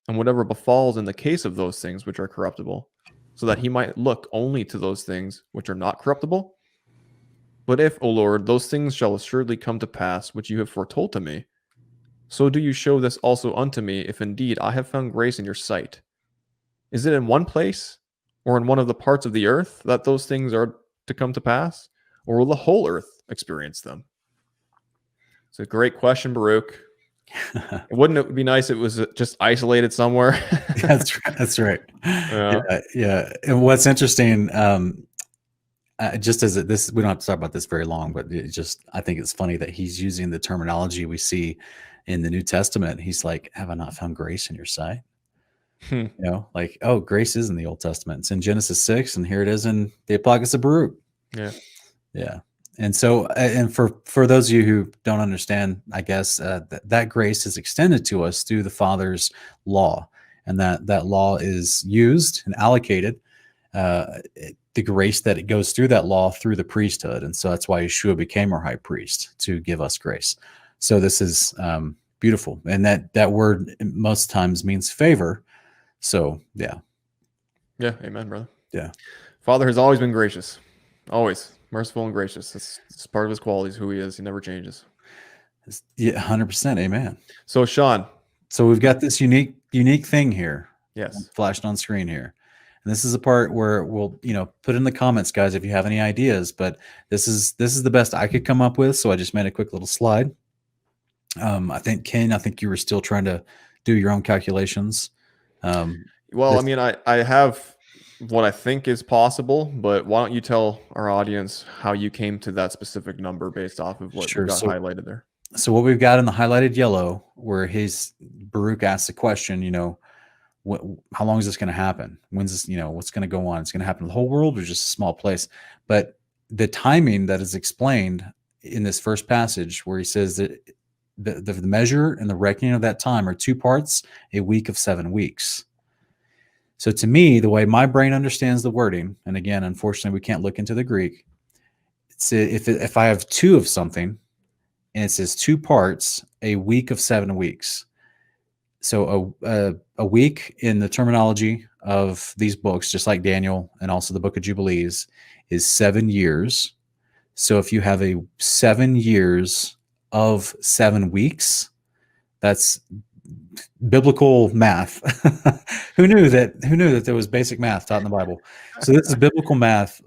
And whatever befalls in the case of those things which are corruptible, so that he might look only to those things which are not corruptible? But if, O Lord, those things shall assuredly come to pass which you have foretold to me, so do you show this also unto me, if indeed I have found grace in your sight. Is it in one place, or in one of the parts of the earth, that those things are to come to pass? Or will the whole earth experience them? It's a great question, Baruch. Wouldn't it be nice if it was just isolated somewhere? That's right. Yeah. And what's interesting, just as this, we don't have to talk about this very long, but I think it's funny that he's using the terminology we see in the New Testament. He's like, have I not found grace in your sight? Like, oh, grace is in the Old Testament. It's in Genesis 6, and here it is in the Apocalypse of Baruch. Yeah. And so, and for those of you who don't understand, I guess that grace is extended to us through the Father's law, and that law is used and allocated. The grace that it goes through that law through the priesthood, and so that's why Yeshua became our high priest, to give us grace. So this is beautiful, and that word most times means favor. So yeah, Amen, brother. Yeah. Father has always been gracious, always merciful and gracious. It's part of his qualities, who he is. He never changes. Yeah, 100%. Amen. So Sean, so we've got this unique thing here. Yes, flashed on screen here. And this is a part where we'll, put in the comments, guys, if you have any ideas, but this is the best I could come up with. So I just made a quick little slide. I think Ken, you were still trying to do your own calculations. Well, I mean, I have what I think is possible, but why don't you tell our audience how you came to that specific number based off of what got highlighted there? So what we've got in the highlighted yellow, where Baruch asked the question, how long is this going to happen? When's this, what's going to go on? It's going to happen in the whole world or just a small place? But the timing that is explained in this first passage, where he says that the measure and the reckoning of that time are two parts, a week of 7 weeks. So to me, the way my brain understands the wording, and again, unfortunately, we can't look into the Greek. It's if I have two of something, and it says 2 parts, a week of 7 weeks. So a week in the terminology of these books, just like Daniel and also the Book of Jubilees, is 7 years. So if you have 7 years of 7 weeks, that's biblical math. Who knew that there was basic math taught in the Bible? So this is biblical math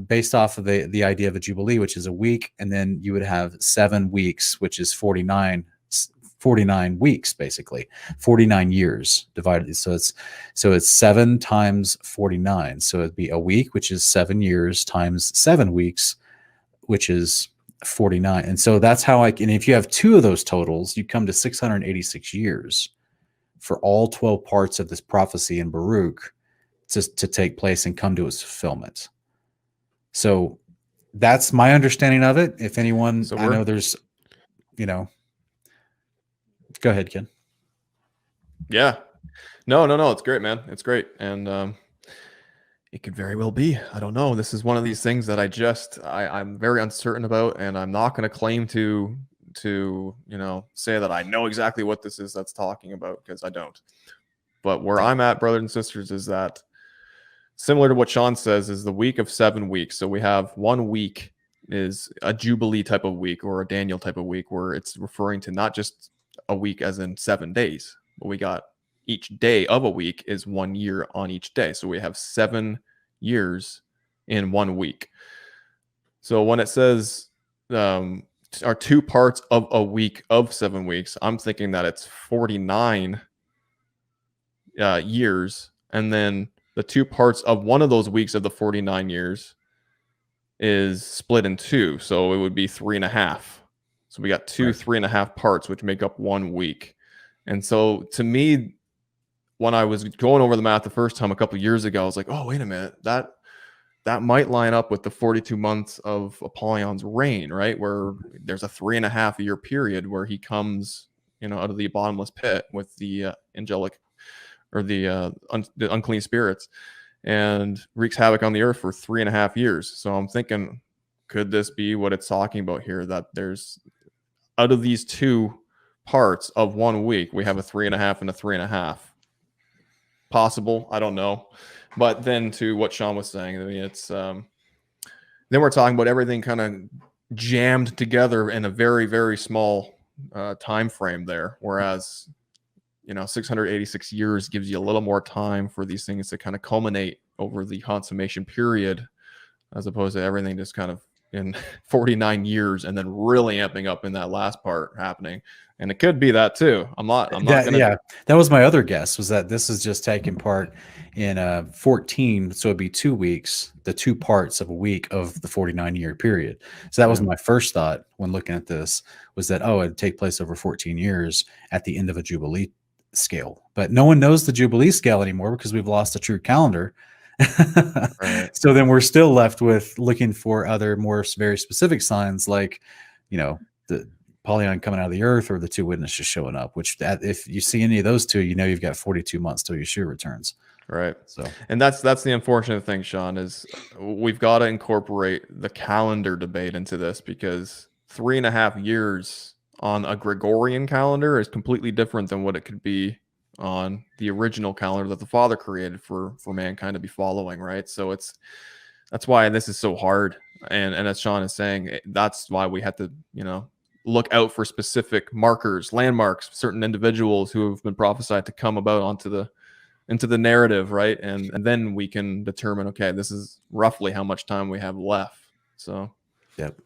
based off of the idea of a jubilee, which is a week, and then you would have 7 weeks, which is 49 weeks, basically 49 years divided. So it's 7 times 49. So it'd be a week, which is 7 years, times 7 weeks, which is 49. And so that's how and if you have 2 of those totals, you come to 686 years for all 12 parts of this prophecy in Baruch to take place and come to its fulfillment. So that's my understanding of it. If anyone, I know there's, go ahead, Ken. Yeah. No. It's great, man. It's great. And it could very well be. I don't know. This is one of these things that I'm very uncertain about, and I'm not going to claim to say that I know exactly what this is that's talking about, because I don't. But where I'm at, brothers and sisters, is that similar to what Sean says, is the week of 7 weeks. So we have 1 week is a Jubilee type of week or a Daniel type of week, where it's referring to not just a week as in 7 days, but we got each day of a week is 1 year on each day. So we have 7 years in 1 week. So when it says are 2 parts of a week of 7 weeks, I'm thinking that it's 49 years, and then the 2 parts of one of those weeks of the 49 years is split in 2, so it would be 3.5. So we got 2 3.5 parts, which make up 1 week. And so to me, when I was going over the math the first time a couple of years ago, I was like, oh, wait a minute, that might line up with the 42 months of Apollyon's reign, right? Where there's a 3.5 year period where he comes, out of the bottomless pit with the angelic or the unclean spirits, and wreaks havoc on the earth for 3.5 years. So I'm thinking, could this be what it's talking about here? That there's, out of these 2 parts of 1 week, we have a 3.5 and a 3.5. Possible, I don't know. But then to what Sean was saying, I mean, it's then we're talking about everything kind of jammed together in a very, very small time frame there. Whereas, 686 years gives you a little more time for these things to kind of culminate over the consummation period, as opposed to everything just kind of in 49 years and then really amping up in that last part happening. And it could be that too. I'm not gonna. Yeah, that was my other guess, was that this is just taking part in 14. So it'd be 2 weeks, the 2 parts of a week of the 49-year period. So that was my first thought when looking at this, was that, it'd take place over 14 years at the end of a Jubilee scale. But no one knows the Jubilee scale anymore, because we've lost the true calendar. Right. So then we're still left with looking for other very specific signs, like, the Polygon coming out of the earth or the two witnesses showing up, which if you see any of those two, you've got 42 months till Yeshua returns. Right. So, and that's the unfortunate thing, Sean, is we've got to incorporate the calendar debate into this, because 3.5 years on a Gregorian calendar is completely different than what it could be on the original calendar that the Father created for mankind to be following, right? So that's why this is so hard. And as Sean is saying, that's why we have to, look out for specific markers, landmarks, certain individuals who have been prophesied to come about into the narrative, right? And then we can determine, okay, this is roughly how much time we have left. So, yep.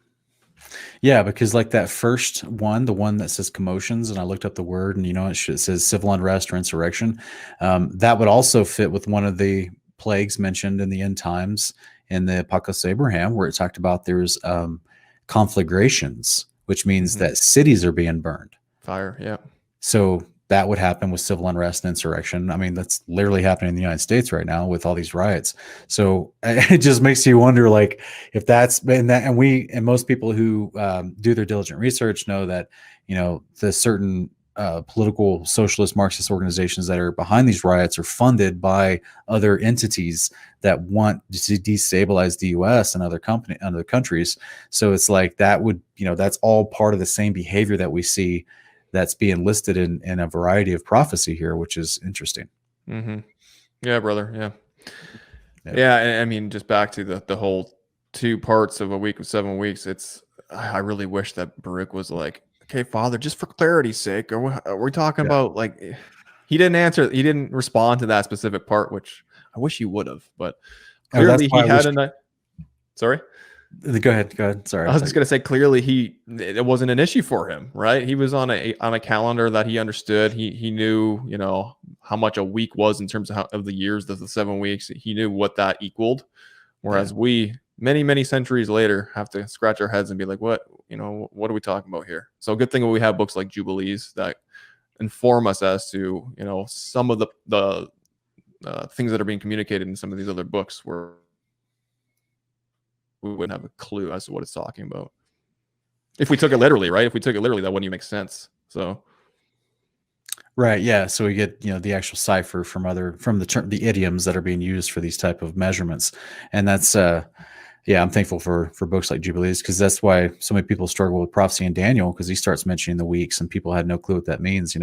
Yeah, because like that first one, the one that says commotions, and I looked up the word, and it says civil unrest or insurrection. That would also fit with one of the plagues mentioned in the end times in the Apocalypse of Abraham, where it talked about there's conflagrations, which means that cities are being burned. Fire, yeah. So that would happen with civil unrest and insurrection. I mean, that's literally happening in the United States right now with all these riots. So it just makes you wonder, like, if that's been that, and most people who do their diligent research know that, the certain political socialist Marxist organizations that are behind these riots are funded by other entities that want to destabilize the U.S. and other countries. So it's like that would, that's all part of the same behavior that we see that's being listed in a variety of prophecy here, which is interesting. Mm-hmm. Yeah, brother. Yeah. And I mean, just back to the whole 2 parts of a week of 7 weeks. I really wish that Baruch was like, okay, Father, just for clarity's sake, are we talking about, like, he didn't respond to that specific part, which I wish he would have, but clearly he had sorry? Go ahead. Sorry. I was just going to say, clearly it wasn't an issue for him, right? He was on a calendar that he understood. He knew, how much a week was in terms of the years, the 7 weeks. He knew what that equaled. Whereas we, many, many centuries later, have to scratch our heads and be like, what are we talking about here? So good thing we have books like Jubilees that inform us as to, some of the things that are being communicated in some of these other books where we wouldn't have a clue as to what it's talking about. If we took it literally, right? If we took it literally, that wouldn't even make sense. So, right, yeah. So we get the actual cipher from the idioms that are being used for these type of measurements, and that's I'm thankful for books like Jubilees, because that's why so many people struggle with prophecy in Daniel, because he starts mentioning the weeks and people had no clue what that means,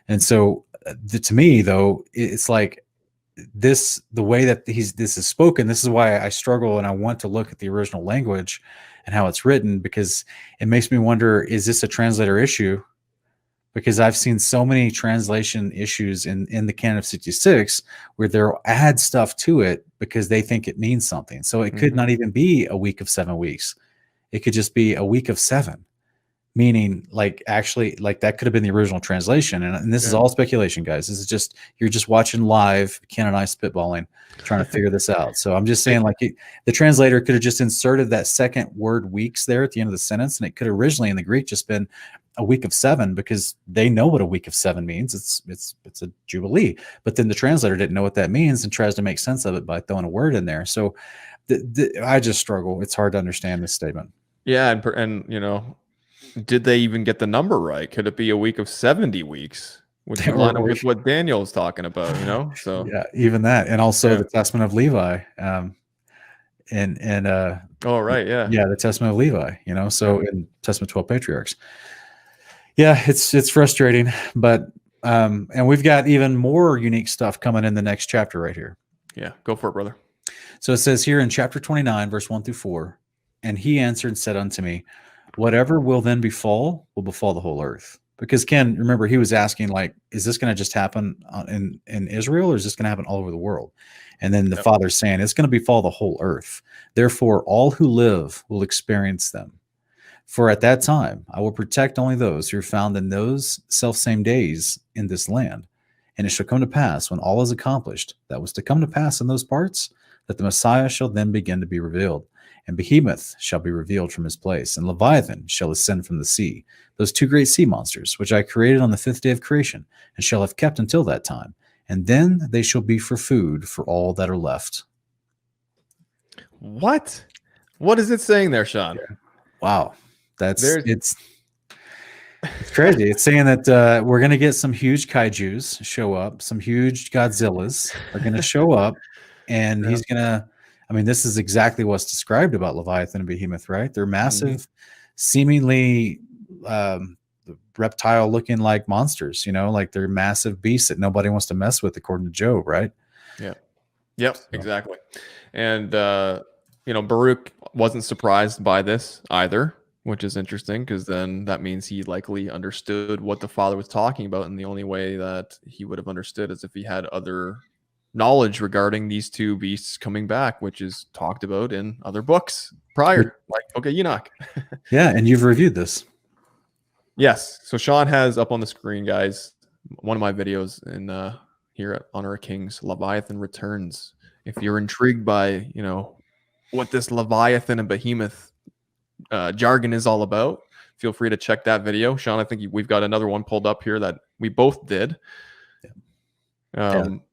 And so to me, though, it's like the way that this is spoken, this is why I struggle and I want to look at the original language and how it's written, because it makes me wonder, is this a translator issue? Because I've seen so many translation issues in the canon of 66 where they'll add stuff to it because they think it means something. So it could not even be a week of 7 weeks. It could just be a week of 7. Meaning, like, actually, like, that could have been the original translation. And this is all speculation, guys. This is you're just watching live, Ken and I spitballing, trying to figure this out. So I'm just saying, like, the translator could have just inserted that second word weeks there at the end of the sentence. And it could originally in the Greek just been a week of 7, because they know what a week of 7 means. It's a jubilee. But then the translator didn't know what that means and tries to make sense of it by throwing a word in there. So I just struggle. It's hard to understand this statement. Yeah. And did they even get the number right? Could it be a week of 70 weeks? Which would line up with what Daniel's talking about, So yeah, even that. And also the Testament of Levi. Oh, right. Yeah. Yeah. The Testament of Levi, so in Testament 12 Patriarchs. Yeah, it's frustrating, but and we've got even more unique stuff coming in the next chapter right here. Yeah, go for it, brother. So it says here in chapter 29, verse 1-4, and he answered and said unto me, whatever will then befall will befall the whole earth. Because Ken, remember, he was asking, like, is this going to just happen in Israel, or is this going to happen all over the world? And then the Father's saying it's going to befall the whole earth. Therefore, all who live will experience them. For at that time, I will protect only those who are found in those selfsame days in this land. And it shall come to pass, when all is accomplished, that was to come to pass in those parts, that the Messiah shall then begin to be revealed. And Behemoth shall be revealed from his place, and Leviathan shall ascend from the sea, those 2 great sea monsters, which I created on the 5th day of creation, and shall have kept until that time. And then they shall be for food for all that are left What? What is it saying there, Sean? Wow, There's- it's crazy. It's saying that we're going to get some huge kaijus show up, some huge Godzillas are going to show up, and he's going to. I mean, this is exactly what's described about Leviathan and Behemoth, right? They're massive, seemingly reptile-looking like monsters. You know, like they're massive beasts that nobody wants to mess with, according to Job, right? Yeah. Yep. Exactly. And Baruch wasn't surprised by this either, which is interesting because then that means he likely understood what the Father was talking about, and the only way that he would have understood is if he had other knowledge regarding these two beasts coming back, which is talked about in other books prior, like Enoch. Yeah, and you've reviewed this. Yes. So Sean has up on the screen, guys, one of my videos in here at Honor of Kings, Leviathan Returns. If you're intrigued by, what this Leviathan and Behemoth jargon is all about, feel free to check that video. Sean, I think we've got another one pulled up here that we both did.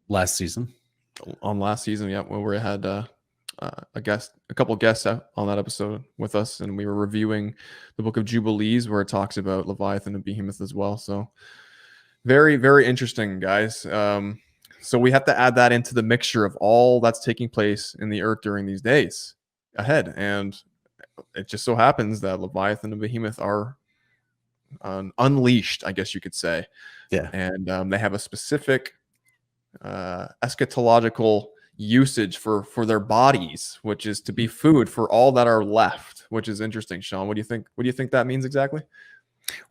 Last season. On last season, where we had a couple guests on that episode with us, and we were reviewing the Book of Jubilees, where it talks about Leviathan and Behemoth as well. So very, very interesting, guys. So we have to add that into the mixture of all that's taking place in the earth during these days ahead, and it just so happens that Leviathan and Behemoth are unleashed, I guess you could say. Yeah, and they have a specific eschatological usage for their bodies, which is to be food for all that are left, which is interesting. Sean, what do you think that means exactly?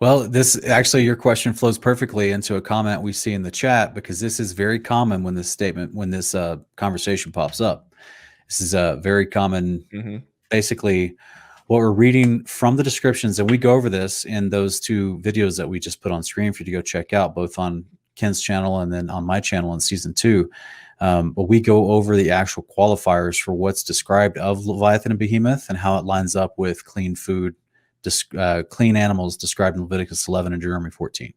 Well, this actually, your question flows perfectly into a comment we see in the chat, because this is very common when this conversation pops up. This is a very common, basically what we're reading from the descriptions, and we go over this in those two videos that we just put on screen for you to go check out, both on Ken's channel and then on my channel in season 2. But we go over the actual qualifiers for what's described of Leviathan and Behemoth and how it lines up with clean food, clean animals described in Leviticus 11 and Deuteronomy 14.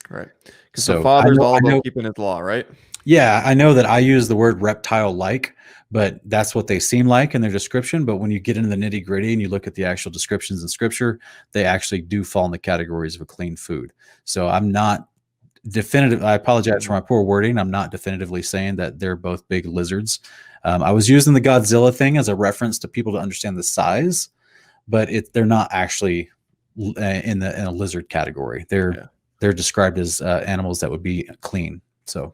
Right. Because the Father's all about keeping his law, right? Yeah, I know that I use the word reptile-like, but that's what they seem like in their description. But when you get into the nitty-gritty and you look at the actual descriptions in Scripture, they actually do fall in the categories of a clean food. So I'm not definitive. I apologize for my poor wording. I'm not definitively saying that they're both big lizards. I was using the Godzilla thing as a reference to people to understand the size, but they're not actually in a lizard category. They're described as animals that would be clean. So,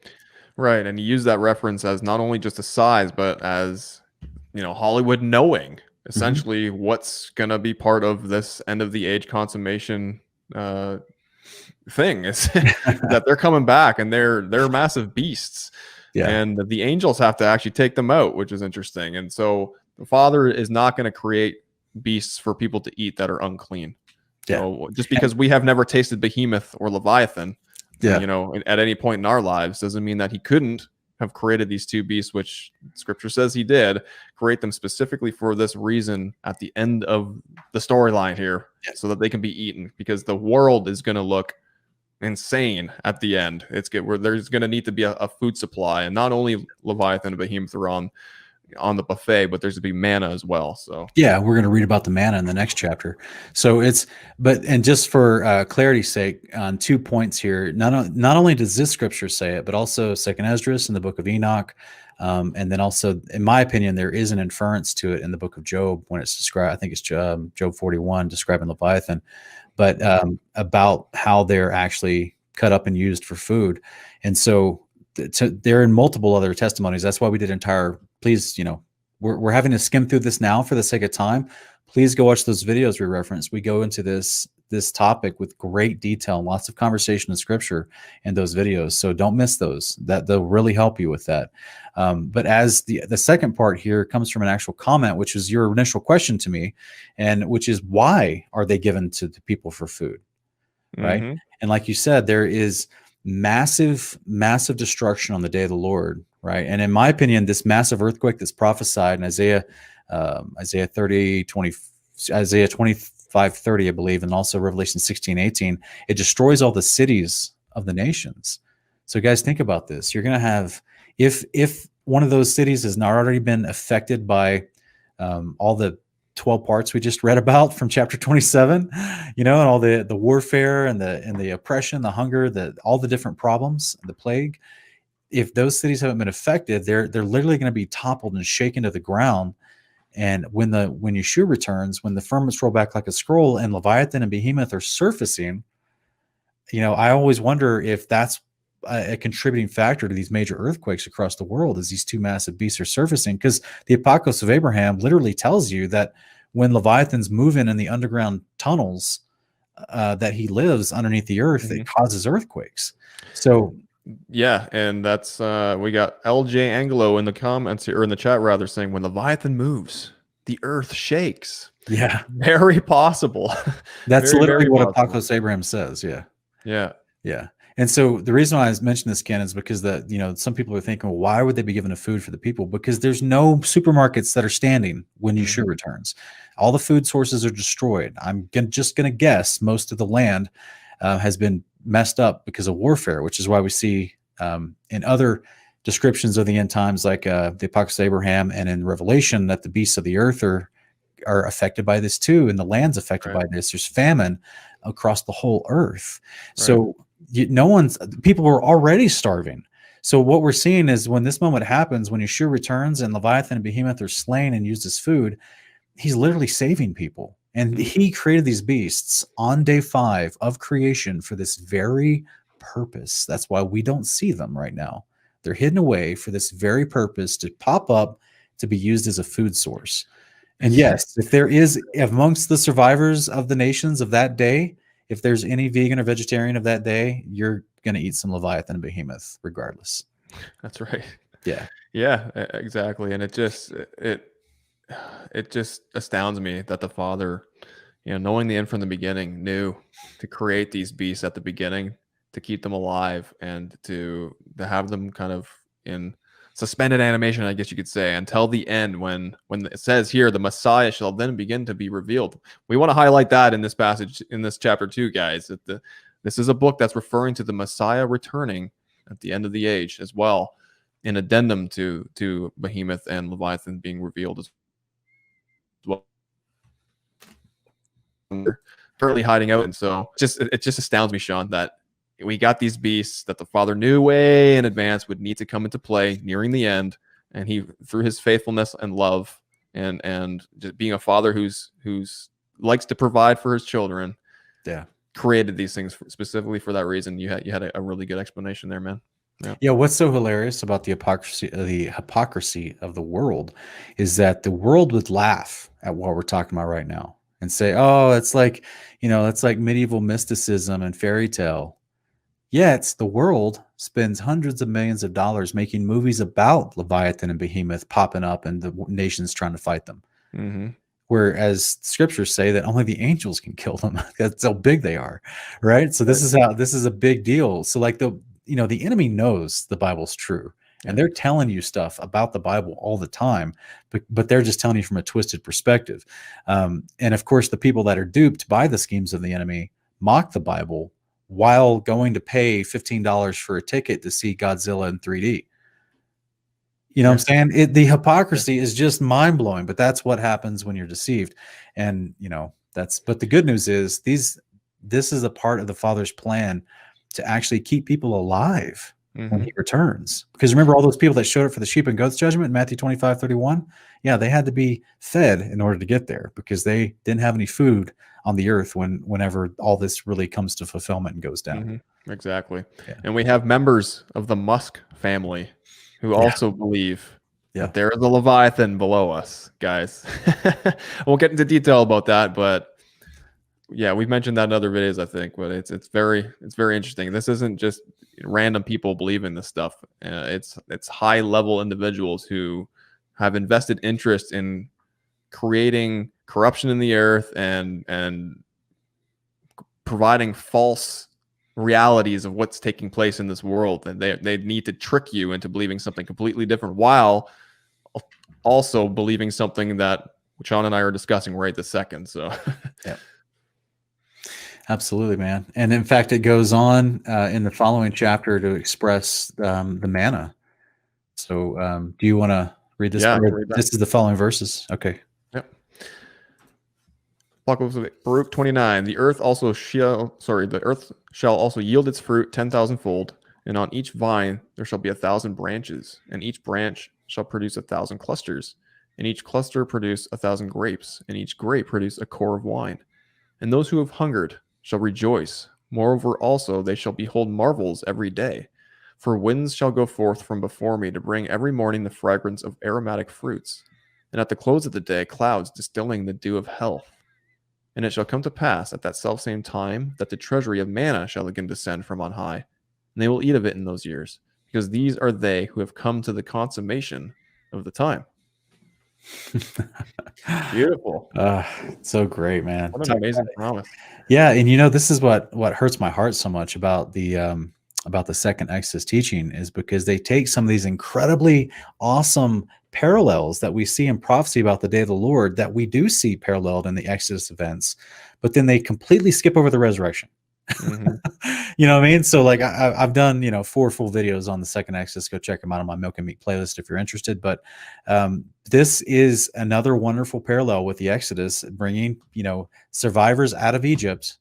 right, and you use that reference as not only just a size, but as Hollywood knowing essentially what's gonna be part of this end of the age consummation thing is that they're coming back, and they're massive beasts, and the angels have to actually take them out, which is interesting. And so the Father is not going to create beasts for people to eat that are unclean. So just because we have never tasted Behemoth or Leviathan, at any point in our lives, doesn't mean that he couldn't have created these two beasts, which Scripture says he did, create them specifically for this reason at the end of the storyline here, so that they can be eaten, because the world is going to look insane at the end. Where there's going to need to be a food supply, and not only Leviathan and Behemoth are on the buffet, but there's to be manna as well. So we're going to read about the manna in the next chapter. So and just for clarity's sake, on 2 points here, not only does this Scripture say it, but also Second Esdras in the book of Enoch, and then also, in my opinion, there is an inference to it in the book of Job when it's described. I think it's Job 41 describing Leviathan, but about how they're actually cut up and used for food. And so they're in multiple other testimonies. That's why we did please, we're having to skim through this now for the sake of time. Please go watch those videos we referenced. We go into this topic with great detail and lots of conversation in Scripture in those videos. So don't miss those. They'll really help you with that. But as the second part here comes from an actual comment, which is your initial question to me, and which is, why are they given to the people for food? Right. And like you said, there is massive destruction on the day of the Lord. Right. And in my opinion, this massive earthquake that's prophesied in Isaiah 25:30, I believe, and also Revelation 16:18, it destroys all the cities of the nations. So guys, think about this. You're going to have, if one of those cities has not already been affected by all the 12 parts we just read about from chapter 27, and all the warfare and the oppression, the hunger, all the different problems, the plague. If those cities haven't been affected, they're literally going to be toppled and shaken to the ground. And when Yeshua returns, when the firmaments roll back like a scroll and Leviathan and Behemoth are surfacing, I always wonder if that's a contributing factor to these major earthquakes across the world, as these two massive beasts are surfacing. Because the Apocalypse of Abraham literally tells you that when Leviathan's moving in the underground tunnels that he lives underneath the earth, it causes earthquakes. So yeah, and that's we got LJ Anglo in the comments here, or in the chat rather, saying when Leviathan moves, the earth shakes. Yeah, very possible. That's very, literally very what possible. Apocalypse Abraham says. Yeah. And so the reason why I mentioned this, Ken, is because some people are thinking, well, why would they be given a food for the people? Because there's no supermarkets that are standing when Yeshua returns. All the food sources are destroyed. I'm just going to guess most of the land has been messed up because of warfare, which is why we see in other descriptions of the end times, like the Apocalypse of Abraham and in Revelation, that the beasts of the earth are affected by this too, and the land's affected by this. There's famine across the whole earth. So people were already starving. So what we're seeing is when this moment happens, when Yeshua returns and Leviathan and Behemoth are slain and used as food, he's literally saving people. And he created these beasts on day 5 of creation for this very purpose. That's why we don't see them right now. They're hidden away for this very purpose, to pop up, to be used as a food source. And yes, if there is amongst the survivors of the nations of that day, if there's any vegan or vegetarian of that day, you're going to eat some Leviathan and Behemoth regardless. That's right. Yeah, exactly. And it just astounds me that the Father, knowing the end from the beginning, knew to create these beasts at the beginning, to keep them alive, and to have them kind of in suspended animation, I guess you could say, until the end, when it says here, the Messiah shall then begin to be revealed. We want to highlight that in this passage, in this chapter 2, guys, that this is a book that's referring to the Messiah returning at the end of the age as well, in addendum to Behemoth and Leviathan being revealed as well. Currently hiding out. And so it just astounds me, Sean, that we got these beasts that the Father knew way in advance would need to come into play nearing the end, and he, through his faithfulness and love and just being a father who's likes to provide for his children, created these things specifically for that reason. You had a really good explanation there, man. Yeah. What's so hilarious about the hypocrisy of the world is that the world would laugh at what we're talking about right now and say, "Oh, it's like medieval mysticism and fairy tale." Yet the world spends hundreds of millions of dollars making movies about Leviathan and Behemoth popping up and the nations trying to fight them. Whereas scriptures say that only the angels can kill them. That's how big they are, right? So this is a big deal. So like the enemy knows the Bible's true, and they're telling you stuff about the Bible all the time, but they're just telling you from a twisted perspective. And of course, the people that are duped by the schemes of the enemy mock the Bible while going to pay $15 for a ticket to see Godzilla in 3D. You know what I'm saying? The hypocrisy is just mind-blowing, but that's what happens when you're deceived. And, but the good news is this is a part of the Father's plan to actually keep people alive when he returns. Because remember all those people that showed up for the sheep and goats judgment in Matthew 25:31? Yeah, they had to be fed in order to get there because they didn't have any food on the earth whenever all this really comes to fulfillment and goes down. Exactly. And we have members of the Musk family who also believe that there is a Leviathan below us, guys. I won't get into detail about that, but yeah, we've mentioned that in other videos, I think, but it's very interesting. This isn't just random people believing this stuff. It's high level individuals who have invested interest in creating corruption in the earth and providing false realities of what's taking place in this world, and they need to trick you into believing something completely different while also believing something that Sean and I are discussing right this second. So absolutely, man. And in fact, it goes on in the following chapter to express the manna. So do you want to read this? Yeah, This is the following verses. Okay. Apocalypse of Baruch 29. The earth shall also yield its fruit 10,000-fold, and on each vine there shall be 1,000 branches, and each branch shall produce 1,000 clusters, and each cluster produce 1,000 grapes, and each grape produce a core of wine. And those who have hungered shall rejoice. Moreover, also they shall behold marvels every day. For winds shall go forth from before me to bring every morning the fragrance of aromatic fruits, and at the close of the day clouds distilling the dew of health. And it shall come to pass at that selfsame time that the treasury of manna shall again descend from on high, and they will eat of it in those years, because these are they who have come to the consummation of the time. Beautiful. So great, man. What an amazing promise. Yeah, and this is what hurts my heart so much about the second Exodus teaching, is because they take some of these incredibly awesome parallels that we see in prophecy about the day of the Lord that we do see paralleled in the Exodus events, but then they completely skip over the resurrection. Mm-hmm. You know what I mean? So like I've done 4 full videos on the second Exodus. Go check them out on my Milk and Meat playlist if you're interested. But this is another wonderful parallel with the Exodus, bringing survivors out of Egypt,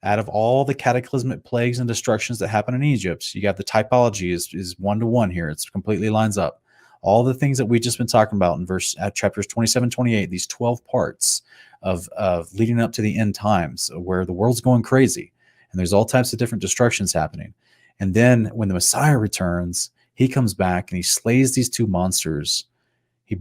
out of all the cataclysmic plagues and destructions that happen in Egypt. You got the typology is 1-to-1 here. It's completely lines up. All the things that we've just been talking about in chapters 27, 28, these 12 parts of leading up to the end times, where the world's going crazy and there's all types of different destructions happening. And then when the Messiah returns, he comes back and he slays these 2 monsters.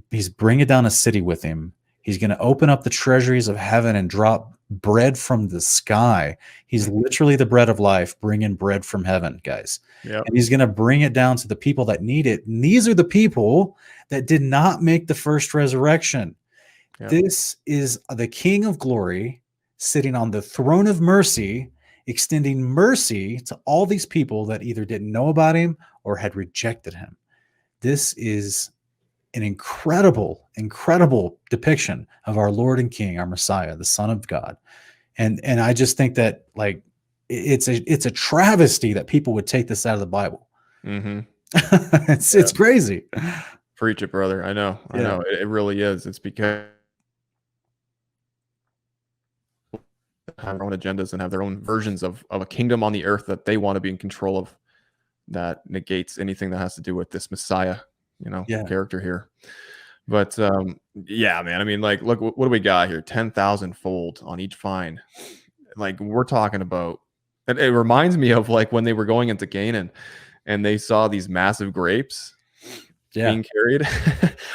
He's bringing down a city with him. He's going to open up the treasuries of heaven and drop bread from the sky. He's literally the bread of life, bringing bread from heaven, guys. Yep. And he's going to bring it down to the people that need it. And these are the people that did not make the first resurrection. Yep. This is the King of glory sitting on the throne of mercy, extending mercy to all these people that either didn't know about him or had rejected him. This is an incredible depiction of our Lord and King, our Messiah, the Son of God. And I just think that like it's a travesty that people would take this out of the Bible. Mm-hmm. It's crazy. Preach it, brother. I know. It really is. It's because they have their own agendas and have their own versions of a kingdom on the earth that they want to be in control of, that negates anything that has to do with this Messiah character here. But man, I mean, like, look, what do we got here? 10,000-fold on each vine. Like, we're talking about, it reminds me of like when they were going into Canaan and they saw these massive grapes being carried.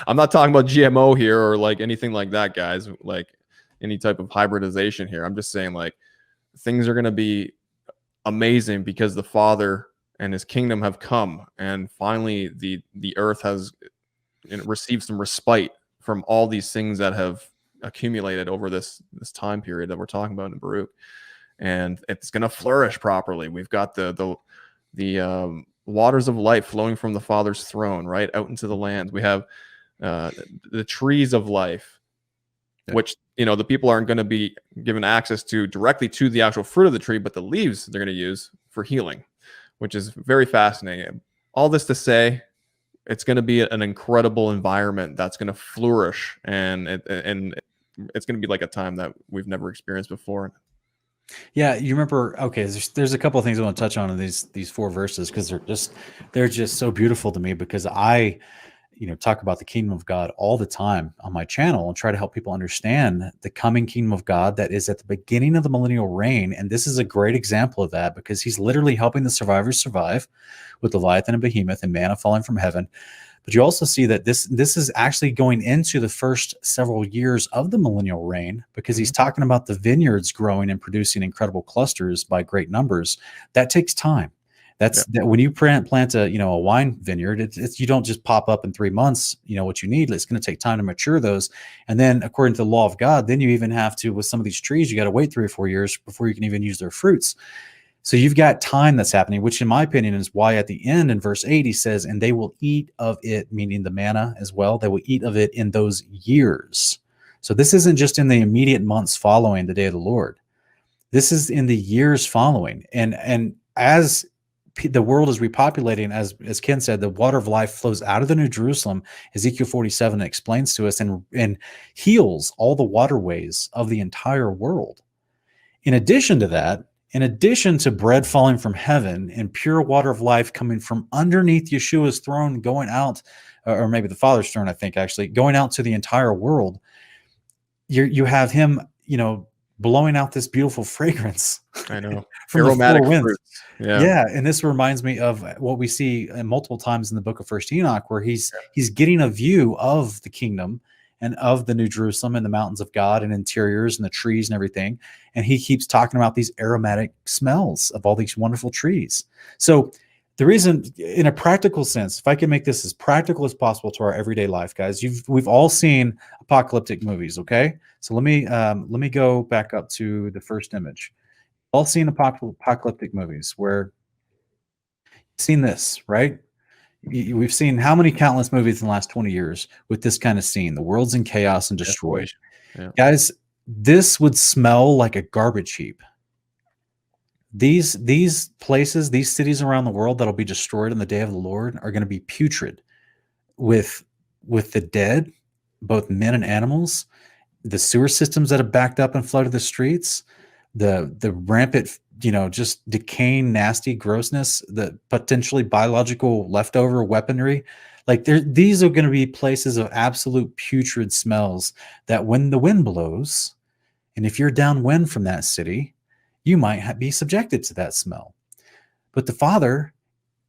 I'm not talking about GMO here or like anything like that, guys, like any type of hybridization here. I'm just saying like things are going to be amazing because the Father and his kingdom have come, and finally the earth has received some respite from all these things that have accumulated over this time period that we're talking about in Baruch, and it's going to flourish properly. We've got the waters of life flowing from the Father's throne right out into the land. We have the trees of life, which the people aren't going to be given access to directly to the actual fruit of the tree, but the leaves they're going to use for healing, which is very fascinating. All this to say, it's going to be an incredible environment that's going to flourish, and it's going to be like a time that we've never experienced before. Yeah, you remember? Okay, there's a couple of things I want to touch on in these 4 verses because they're just so beautiful to me, because I talk about the kingdom of God all the time on my channel and try to help people understand the coming kingdom of God that is at the beginning of the millennial reign. And this is a great example of that, because he's literally helping the survivors survive with Leviathan and Behemoth and manna falling from heaven. But you also see that this is actually going into the first several years of the millennial reign, because he's talking about the vineyards growing and producing incredible clusters by great numbers. That takes time. That when you plant a wine vineyard, it's you don't just pop up in 3 months. What you need, it's going to take time to mature those, and then according to the law of God, then you even have to, with some of these trees, you got to wait 3 or 4 years before you can even use their fruits. So you've got time that's happening, which in my opinion is why at the end in verse 8 he says, "And they will eat of it," meaning the manna as well. They will eat of it in those years. So this isn't just in the immediate months following the day of the Lord. This is in the years following, and as the world is repopulating, as Ken said, the water of life flows out of the New Jerusalem. Ezekiel 47 explains to us and heals all the waterways of the entire world. In addition to that, in addition to bread falling from heaven and pure water of life coming from underneath Yeshua's throne, going out, or maybe the Father's throne, I think actually, going out to the entire world, you have him, blowing out this beautiful fragrance. I know. From Aromatic the four winds. fruits. Yeah, and this reminds me of what we see multiple times in the book of First Enoch, where he's getting a view of the kingdom and of the New Jerusalem and the mountains of God and interiors and the trees and everything, and he keeps talking about these aromatic smells of all these wonderful trees. So the reason, in a practical sense, if I can make this as practical as possible to our everyday life, guys, we've all seen apocalyptic movies, okay? So let me go back up to the first image. All seen apocalyptic movies where you've seen this, right? We've seen how many countless movies in the last 20 years with this kind of scene. The world's in chaos and destroyed. Yeah. Guys, this would smell like a garbage heap. These places, these cities around the world that'll be destroyed in the day of the Lord are going to be putrid with the dead, both men and animals, the sewer systems that have backed up and flooded the streets, the rampant, just decaying, nasty grossness, the potentially biological leftover weaponry. Like these are going to be places of absolute putrid smells that when the wind blows, and if you're downwind from that city, you might be subjected to that smell. But the Father,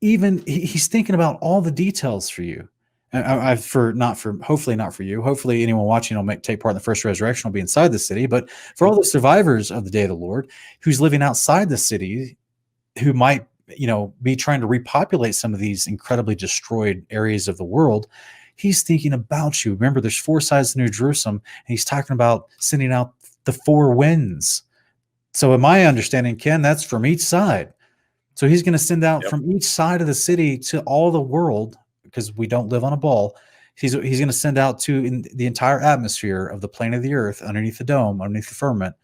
even he's thinking about all the details for you. Hopefully not for you. Hopefully anyone watching will take part in the first resurrection will be inside the city. But for all the survivors of the day of the Lord, who's living outside the city, who might, be trying to repopulate some of these incredibly destroyed areas of the world, he's thinking about you. Remember, there's 4 sides to New Jerusalem, and he's talking about sending out the 4 winds. So in my understanding, Ken, that's from each side. So he's going to send out from each side of the city to all the world, because we don't live on a ball. He's going to send out to the entire atmosphere of the plane of the earth, underneath the dome, underneath the firmament,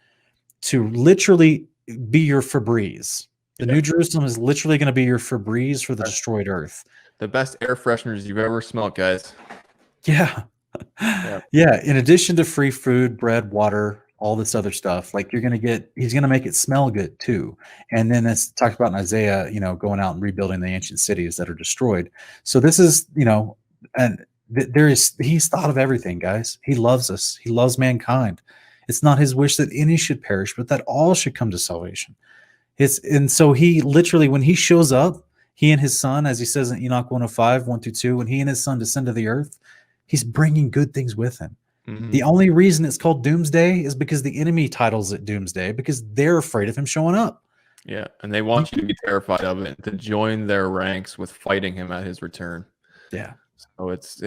to literally be your Febreze. The New Jerusalem is literally going to be your Febreze for the destroyed earth. The best air fresheners you've ever smelled, guys. Yeah. Yeah. In addition to free food, bread, water, all this other stuff, like he's going to make it smell good too. And then it's talked about in Isaiah, going out and rebuilding the ancient cities that are destroyed. So this is, and he's thought of everything, guys. He loves us. He loves mankind. It's not his wish that any should perish, but that all should come to salvation. And so he literally, when he shows up, he and his son, as he says in Enoch 105, 1-2, when he and his son descend to the earth, he's bringing good things with him. Mm-hmm. The only reason it's called Doomsday is because the enemy titles it Doomsday, because they're afraid of him showing up. Yeah, and they want you to be terrified of it, to join their ranks with fighting him at his return. Yeah. So it's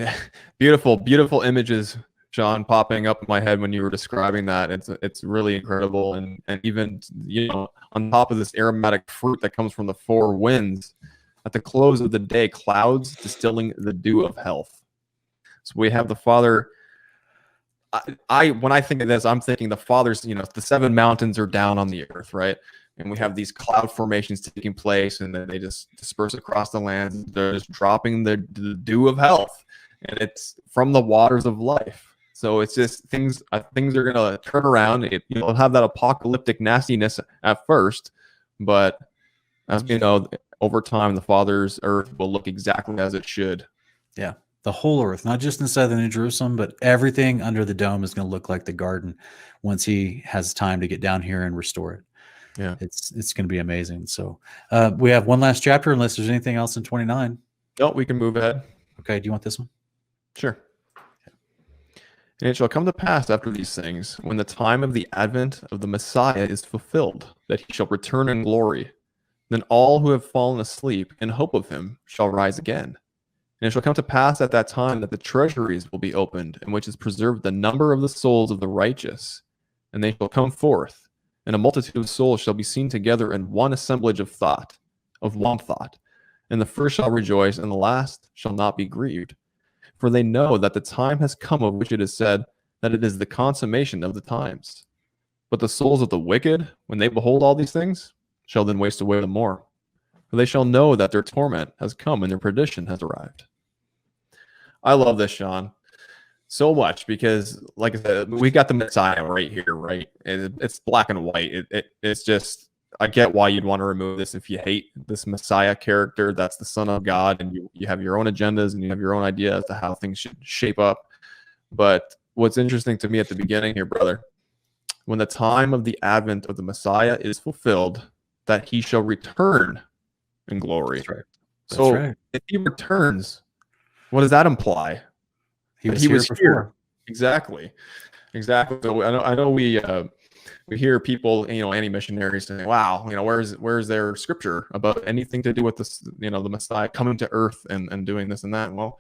beautiful, beautiful images, Sean, popping up in my head when you were describing that. It's really incredible, and even on top of this aromatic fruit that comes from the 4 winds, at the close of the day, clouds distilling the dew of health. So we have the Father. When I think of this, I'm thinking the Father's, the 7 mountains are down on the earth, right? And we have these cloud formations taking place, and then they just disperse across the land. They're just dropping the dew of health, and it's from the waters of life. So it's just things are going to turn around. It'll have that apocalyptic nastiness at first, but as we know, over time, the Father's earth will look exactly as it should. Yeah. The whole earth, not just inside the New Jerusalem, but everything under the dome is going to look like the garden once he has time to get down here and restore it. Yeah, it's going to be amazing. So we have one last chapter, unless there's anything else in 29. No, we can move ahead. Okay, do you want this one? Sure. And it shall come to pass after these things, when the time of the advent of the Messiah is fulfilled, that he shall return in glory. Then all who have fallen asleep in hope of him shall rise again. And it shall come to pass at that time that the treasuries will be opened, in which is preserved the number of the souls of the righteous. And they shall come forth, and a multitude of souls shall be seen together in one assemblage of one thought. And the first shall rejoice, and the last shall not be grieved. For they know that the time has come of which it is said that it is the consummation of the times. But the souls of the wicked, when they behold all these things, shall then waste away the more. for they shall know that their torment has come and their perdition has arrived. I love this, Sean, so much because, like I said, we got the Messiah right here, right? It's black and white. It's just, I get why you'd want to remove this if you hate this Messiah character. That's the Son of God, and you have your own agendas and you have your own idea as to how things should shape up. But what's interesting to me at the beginning here, brother, when the time of the advent of the Messiah is fulfilled, that he shall return in glory. That's right. So That's right. if he returns, what does that imply? He was here before. Exactly. So I know we hear people, anti-missionaries saying, "Wow, where's their scripture about anything to do with this, the Messiah coming to earth and doing this and that?" Well,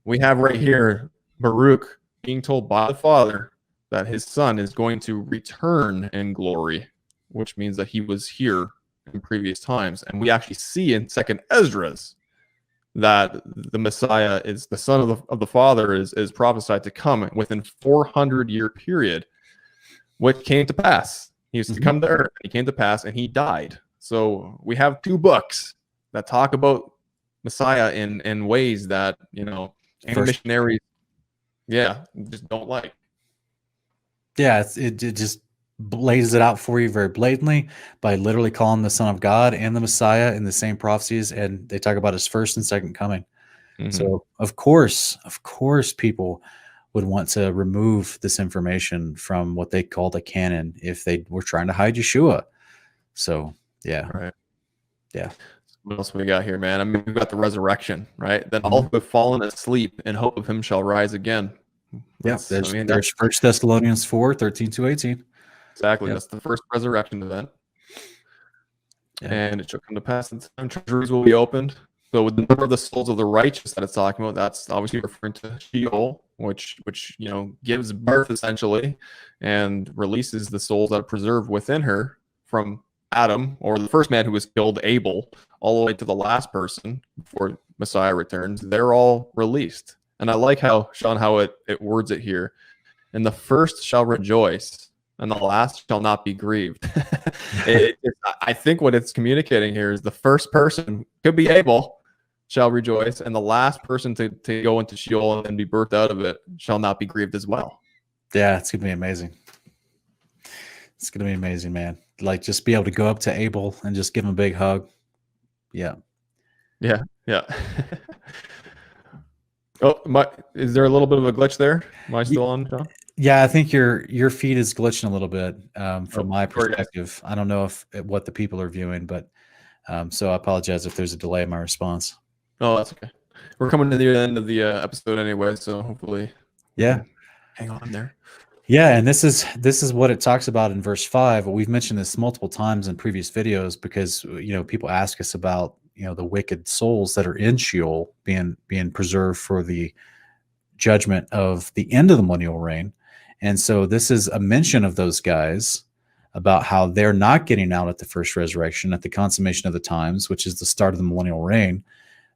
we have right here Baruch being told by the Father that his son is going to return in glory, which means that he was here in previous times. And we actually see in Second Esdras that the Messiah is the son of the Father is prophesied to come within 400-year period, which came to pass. He used to come to earth, he came to pass, and he died. So we have two books that talk about Messiah in ways that missionaries just don't like. Yeah, it just lays it out for you very blatantly by literally calling the Son of God and the Messiah in the same prophecies, and they talk about his first and second coming. So of course people would want to remove this information from what they call the canon if they were trying to hide Yeshua. So yeah. Right. Yeah. What else we got here, man? I mean, we've got the resurrection, right? Then all who have fallen asleep in hope of him shall rise again. There's 1 Thessalonians 4:13-18. Exactly. Yep. That's the first resurrection event. Yeah. And it shall come to pass that time treasuries will be opened. So with the number of the souls of the righteous that it's talking about, that's obviously referring to Sheol, which gives birth essentially and releases the souls that are preserved within her from Adam, or the first man who was killed, Abel, all the way to the last person before Messiah returns. They're all released. And I like how, Sean, how it words it here. And the first shall rejoice, and the last shall not be grieved. I think what it's communicating here is the first person, could be Abel, shall rejoice, and the last person to go into Sheol and be birthed out of it shall not be grieved as well. Yeah, it's going to be amazing. It's going to be amazing, man. Like, just be able to go up to Abel and just give him a big hug. Yeah. Yeah. Is there a little bit of a glitch there? Am I still on, John? Yeah, I think your feed is glitching a little bit from my perspective. I don't know what the people are viewing, but so I apologize if there's a delay in my response. Oh, that's okay. We're coming to the end of the episode anyway, so hopefully, hang on there. Yeah, and this is what it talks about in verse 5. We've mentioned this multiple times in previous videos because people ask us about the wicked souls that are in Sheol being preserved for the judgment of the end of the millennial reign. And so this is a mention of those guys about how they're not getting out at the first resurrection, at the consummation of the times, which is the start of the millennial reign.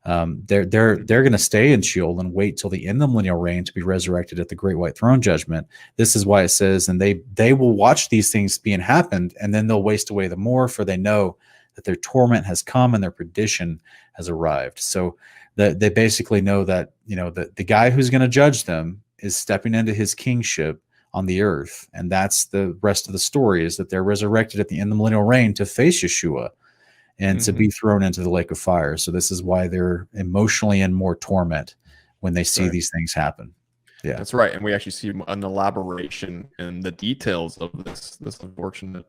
They're going to stay in Sheol and wait till the end of the millennial reign to be resurrected at the great white throne judgment. This is why it says, and they will watch these things being happened, and then they'll waste away the more, for they know that their torment has come and their perdition has arrived. So they basically know that the guy who's going to judge them is stepping into his kingship on the earth, and that's the rest of the story, is that they're resurrected at the end of the millennial reign to face Yeshua and to be thrown into the lake of fire. So this is why they're emotionally in more torment when they see these things happen. Yeah, that's right. And we actually see an elaboration in the details of this unfortunate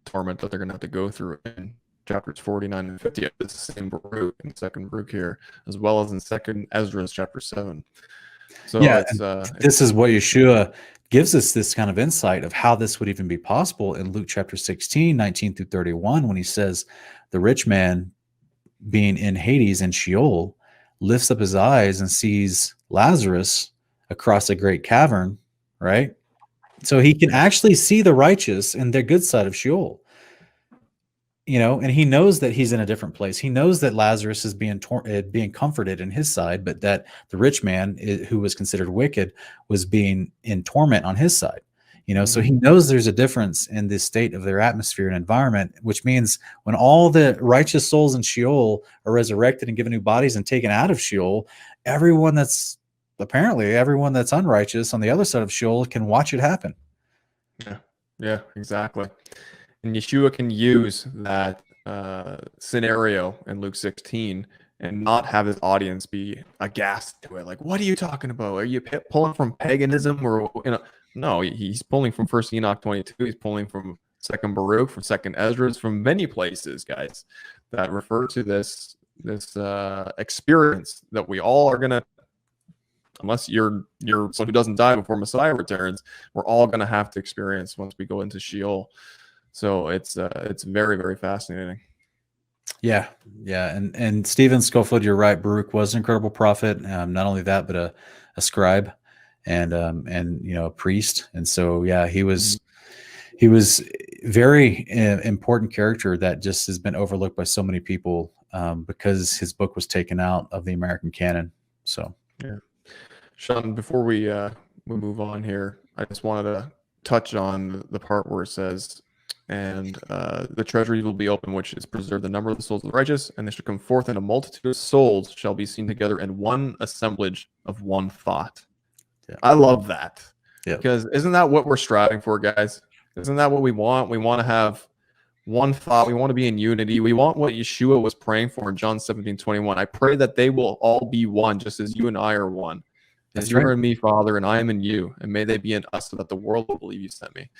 torment that they're going to have to go through in chapters 49 and 50 of this same Baruch, in second Baruch here, as well as in second Esdras chapter 7. So yeah, this is what Yeshua gives us, this kind of insight of how this would even be possible in Luke chapter 16, 19-31, when he says, the rich man being in Hades and Sheol lifts up his eyes and sees Lazarus across a great cavern, right? So he can actually see the righteous in their good side of Sheol. And he knows that he's in a different place. He knows that Lazarus is being comforted in his side, but that the rich man, who was considered wicked, was being in torment on his side. So he knows there's a difference in the state of their atmosphere and environment, which means when all the righteous souls in Sheol are resurrected and given new bodies and taken out of Sheol, everyone that's unrighteous on the other side of Sheol can watch it happen. Yeah, exactly. And Yeshua can use that scenario in Luke 16 and not have his audience be aghast to it. Like, what are you talking about? Are you pulling from paganism or, no, he's pulling from 1 Enoch 22. He's pulling from 2nd Baruch, from 2nd Ezra, from many places, guys, that refer to this experience that we all are going to, unless you're someone who doesn't die before Messiah returns, we're all going to have to experience once we go into Sheol. So it's very, very fascinating. Yeah. And Stephen Schofield, you're right. Baruch was an incredible prophet. Not only that, but a scribe and a priest. And so, yeah, he was very important character that just has been overlooked by so many people because his book was taken out of the American canon. So, yeah. Sean, before we move on here, I just wanted to touch on the part where it says, and the treasury will be open, which is preserve the number of the souls of the righteous, and they shall come forth, and a multitude of souls shall be seen together in one assemblage of one thought. Yeah. I love that. Yeah. Because isn't that what we're striving for, guys? Isn't that what we want? We want to have one thought. We want to be in unity. We want what Yeshua was praying for in John 17:21. I pray that they will all be one, just as you and I are one. As you are in me, Father, and I am in you, and may they be in us, so that the world will believe you sent me.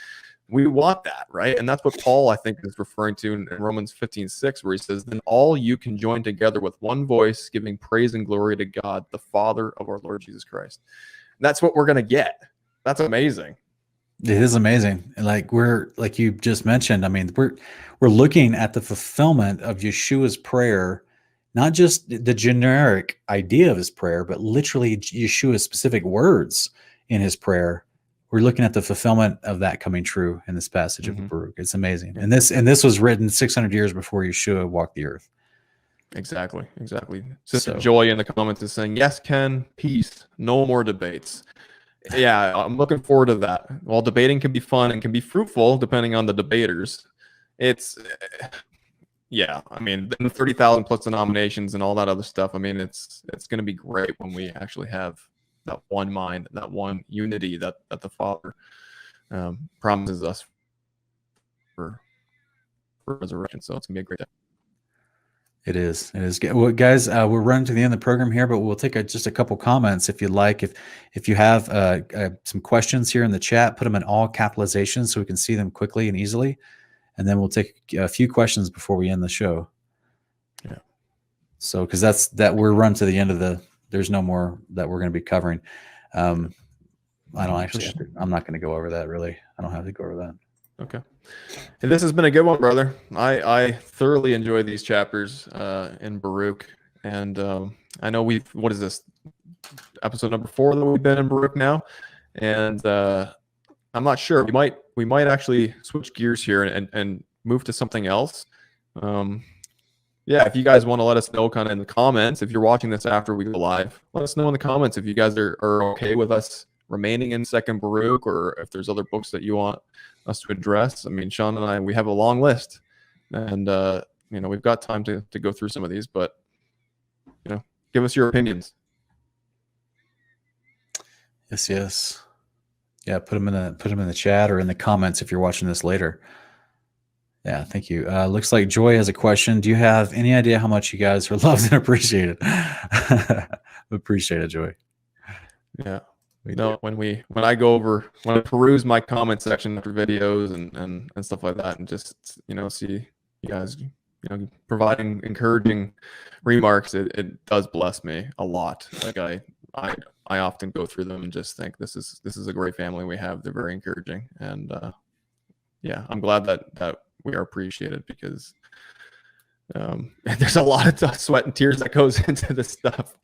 We want that, right? And that's what Paul, I think, is referring to in Romans 15:6, where he says, then all you can join together with one voice, giving praise and glory to God, the Father of our Lord Jesus Christ. And that's what we're going to get. That's amazing. It is amazing. Like you just mentioned, I mean, we're looking at the fulfillment of Yeshua's prayer, not just the generic idea of his prayer, but literally Yeshua's specific words in his prayer. We're looking at the fulfillment of that coming true in this passage of Baruch. It's amazing. And this was written 600 years before Yeshua walked the earth. Exactly. Sister Joy in the comments is saying, yes, Ken, peace, no more debates. Yeah, I'm looking forward to that. While debating can be fun and can be fruitful, depending on the debaters, yeah, I mean, the 30,000 plus denominations and all that other stuff. I mean, it's going to be great when we actually have that one mind, that one unity that the Father promises us for resurrection. So it's going to be a great day. It is. Well, guys, we're running to the end of the program here, but we'll take just a couple comments if you'd like. If you have some questions here in the chat, put them in all capitalizations so we can see them quickly and easily. And then we'll take a few questions before we end the show. Yeah. So, because we're run to the end of there's no more that we're going to be covering. I don't actually I'm not going to go over that really. I don't have to go over that. Okay. And this has been a good one, brother. I thoroughly enjoy these chapters in Baruch. And I know what is this? Episode number 4 that we've been in Baruch now. And I'm not sure. We might actually switch gears here and move to something else. Yeah, if you guys want to let us know kind of in the comments, if you're watching this after we go live, let us know in the comments if you guys are okay with us remaining in 2nd Baruch, or if there's other books that you want us to address. I mean, Sean and I, we have a long list, and we've got time to go through some of these, but give us your opinions. Yes. Yeah, put them in the chat or in the comments if you're watching this later. Yeah, thank you. Looks like Joy has a question. Do you have any idea how much you guys are loved and appreciated? Appreciate it, Joy. Yeah. When I peruse my comment section after videos and stuff like that, and just see you guys providing encouraging remarks, it does bless me a lot. Like I often go through them and just think this is a great family we have. They're very encouraging, and I'm glad that we are appreciated, because there's a lot of sweat and tears that goes into this stuff.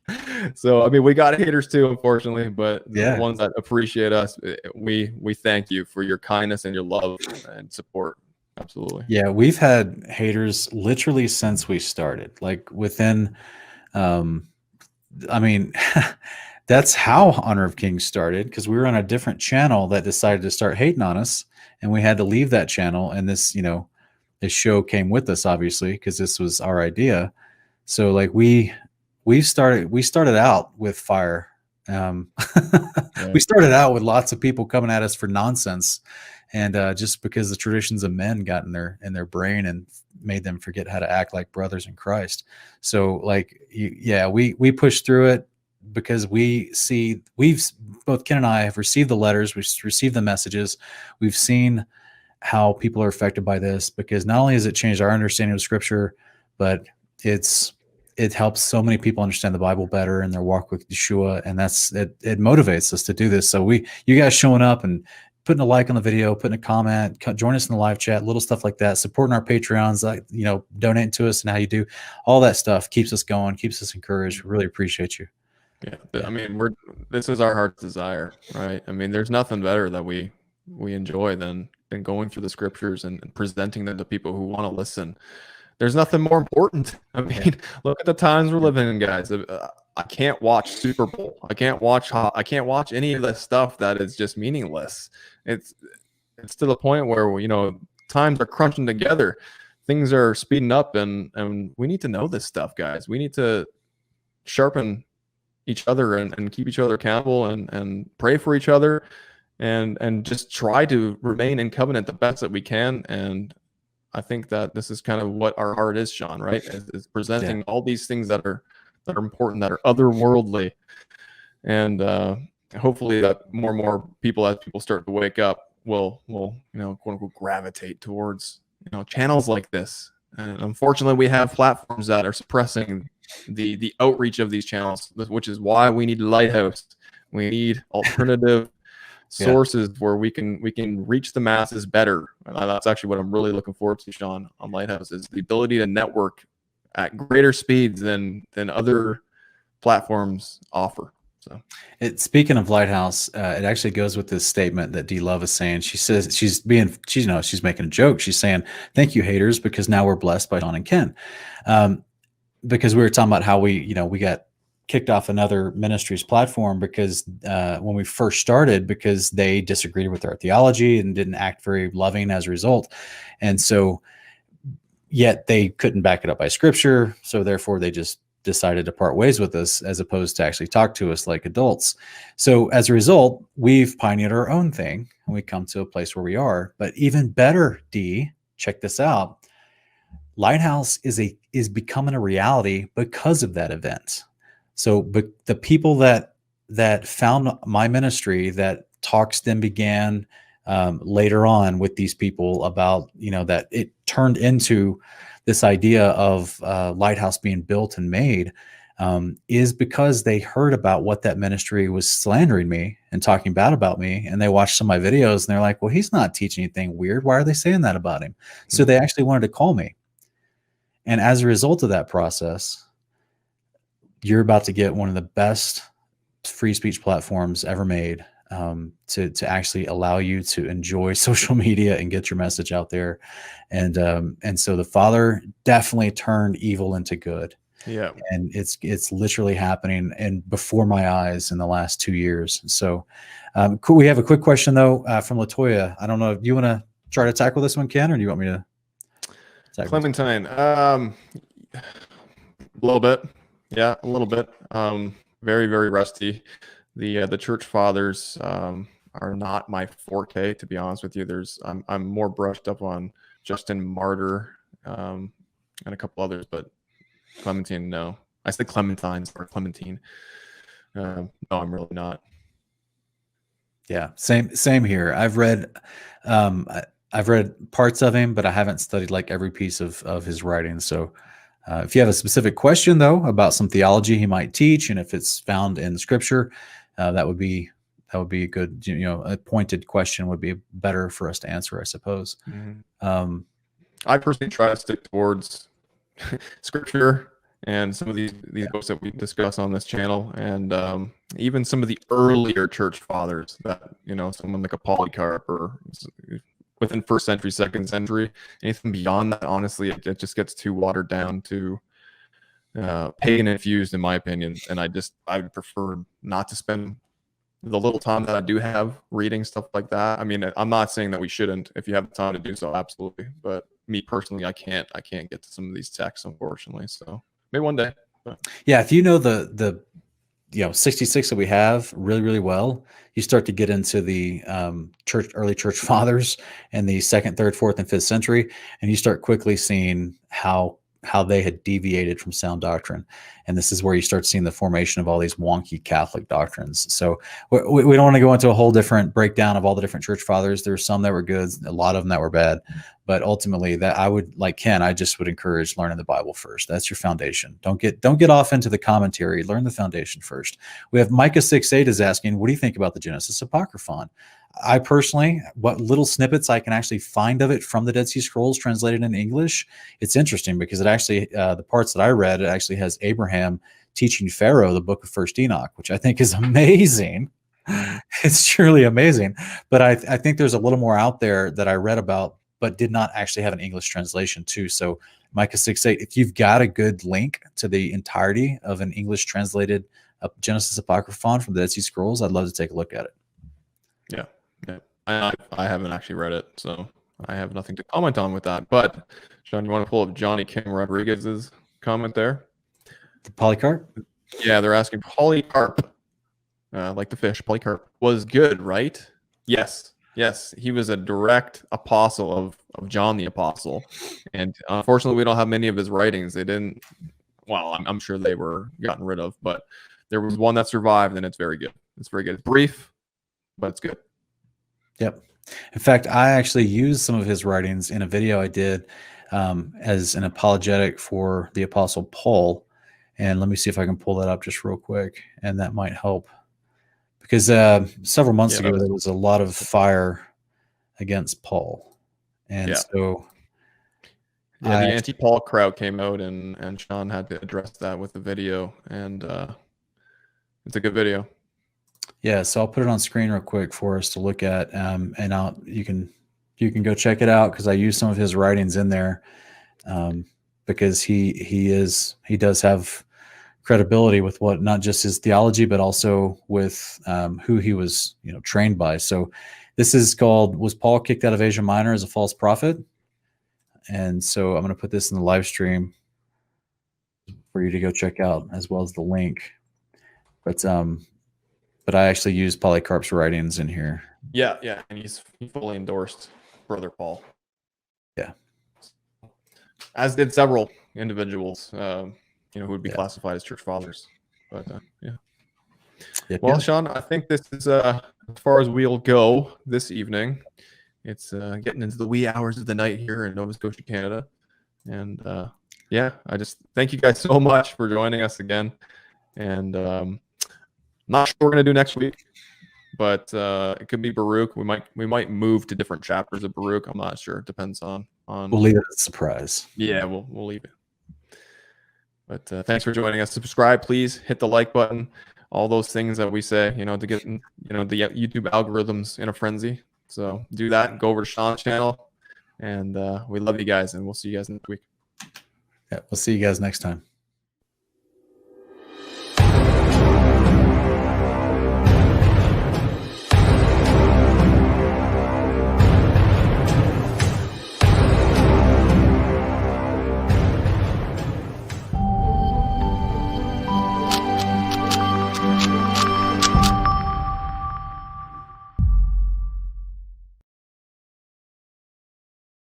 So I mean, we got haters too, unfortunately, but the ones that appreciate us, we thank you for your kindness and your love and support. Absolutely. Yeah, we've had haters literally since we started. Like within, I mean, that's how Honor of Kings started, because we were on a different channel that decided to start hating on us, and we had to leave that channel. And this, this show came with us, obviously, because this was our idea. So like we started out with fire. We started out with lots of people coming at us for nonsense, and just because the traditions of men got in their brain and made them forget how to act like brothers in Christ. So like, we pushed through it because both Ken and I have received the letters, we've received the messages, we've seen how people are affected by this, because not only has it changed our understanding of Scripture, but it helps so many people understand the Bible better in their walk with Yeshua, and it motivates us to do this. So you guys showing up and putting a like on the video, putting a comment, join us in the live chat, little stuff like that, supporting our Patreons, like, donating to us and how you do all that stuff keeps us going, keeps us encouraged. We really appreciate you. Yeah, I mean, this is our heart's desire, right? I mean, there's nothing better that we enjoy than going through the scriptures and presenting them to people who want to listen. There's nothing more important. I mean, look at the times we're living in, guys. I can't watch Super Bowl. I can't watch any of the stuff that is just meaningless. It's to the point where times are crunching together, things are speeding up, and we need to know this stuff, guys. We need to sharpen each other and keep each other accountable and pray for each other and just try to remain in covenant the best that we can. And I think that this is kind of what our heart is, Sean, right? Is presenting all these things that are important, that are otherworldly. And hopefully that more and more people, as people start to wake up, will quote unquote gravitate towards channels like this. And unfortunately, we have platforms that are suppressing the outreach of these channels, which is why we need Lighthouse. We need alternative sources where we can reach the masses better. And that's actually what I'm really looking forward to, Sean, on Lighthouse, is the ability to network at greater speeds than other platforms offer. So, speaking of Lighthouse, it actually goes with this statement that D Love is saying. She says she's making a joke. She's saying, "Thank you, haters, because now we're blessed by Sean and Ken." Because we were talking about how we got kicked off another ministry's platform because when we first started, because they disagreed with our theology and didn't act very loving as a result, and so yet they couldn't back it up by Scripture, so therefore they just decided to part ways with us as opposed to actually talk to us like adults. So as a result, we've pioneered our own thing and we come to a place where we are. But even better, D, check this out. Lighthouse is becoming a reality because of that event. So but the people that found my ministry, that talks then began later on with these people about, that it turned into this idea of Lighthouse being built and made, is because they heard about what that ministry was slandering me and talking bad about me. And they watched some of my videos and they're like, well, he's not teaching anything weird. Why are they saying that about him? So they actually wanted to call me. And as a result of that process, you're about to get one of the best free speech platforms ever made, to actually allow you to enjoy social media and get your message out there. And so the Father definitely turned evil into good. Yeah. And it's literally happening and before my eyes in the last 2 years. So cool. We have a quick question though, from LaToya. I don't know if you want to try to tackle this one, Ken, or do you want me to tackle Clementine? A little bit. Yeah, a little bit. Very, very rusty. The church fathers are not my forte, to be honest with you. I'm more brushed up on Justin Martyr and a couple others, but Clementine, no. I said Clementines or Clementine. No, I'm really not. Yeah, same here. I've read parts of him, but I haven't studied like every piece of his writing. So if you have a specific question though about some theology he might teach, and if it's found in Scripture, that would be a good, a pointed question would be better for us to answer, I suppose. Mm-hmm. I personally try to stick towards Scripture and some of these books that we discuss on this channel, and even some of the earlier church fathers that, someone like a Polycarp or within 1st century, 2nd century. Anything beyond that, honestly, it just gets too watered down, too pagan infused in my opinion, and I would prefer not to spend the little time that I do have reading stuff like that. I mean, I'm not saying that we shouldn't if you have the time to do so, absolutely. But me personally, I can't get to some of these texts, unfortunately. So maybe one day. But. Yeah, if you know the 66 that we have really, really well, you start to get into the early church fathers and the 2nd, 3rd, 4th, and 5th century, and you start quickly seeing how they had deviated from sound doctrine. And this is where you start seeing the formation of all these wonky Catholic doctrines. So we don't want to go into a whole different breakdown of all the different church fathers. There's some that were good, a lot of them that were bad. But ultimately, that I would, like Ken, I just would encourage learning the Bible first. That's your foundation. Don't get off into the commentary. Learn the foundation first. We have Micah 6:8 is asking, what do you think about the Genesis Apocryphon? I personally, what little snippets I can actually find of it from the Dead Sea Scrolls translated in English, it's interesting because it actually, the parts that I read, it actually has Abraham teaching Pharaoh the book of First Enoch, which I think is amazing. It's truly amazing. But I think there's a little more out there that I read about, but did not actually have an English translation too. So Micah 6:8, if you've got a good link to the entirety of an English translated Genesis Apocryphon from the Dead Sea Scrolls, I'd love to take a look at it. Yeah. I haven't actually read it, so I have nothing to comment on with that. But Sean, you want to pull up Johnny Kim Rodriguez's comment there? The Polycarp? Yeah, they're asking Polycarp, like the fish, Polycarp was good, right? Yes, he was a direct apostle of John the Apostle, and unfortunately, we don't have many of his writings. They didn't. Well, I'm sure they were gotten rid of, but there was one that survived, and it's very good. It's very good. It's brief, but it's good. Yep. In fact, I actually used some of his writings in a video I did as an apologetic for the Apostle Paul. And let me see if I can pull that up just real quick. And that might help. Because several months ago, there was a lot of fire against Paul. And so... Yeah, the anti-Paul crowd came out, and Sean had to address that with the video. And it's a good video. Yeah, so I'll put it on screen real quick for us to look at, and you can go check it out because I used some of his writings in there because he does have credibility with what not just his theology but also with who he was trained by. So this is called "Was Paul Kicked Out of Asia Minor as a False Prophet?" And so I'm going to put this in the live stream for you to go check out as well as the link. But I actually used Polycarp's writings in here. Yeah, and he fully endorsed Brother Paul. Yeah, as did several individuals, who would be classified as church fathers. But well, Sean, I think this is as far as we'll go this evening. It's getting into the wee hours of the night here in Nova Scotia, Canada, and I just thank you guys so much for joining us again, and. Not sure what we're gonna do next week, but it could be Baruch. We might move to different chapters of Baruch. I'm not sure. It depends on. We'll leave it as a surprise. Yeah, we'll leave it. But thanks for joining us. Subscribe, please. Hit the like button. All those things that we say, to get the YouTube algorithms in a frenzy. So do that. Go over to Sean's channel, and we love you guys, and we'll see you guys next week. Yeah, we'll see you guys next time.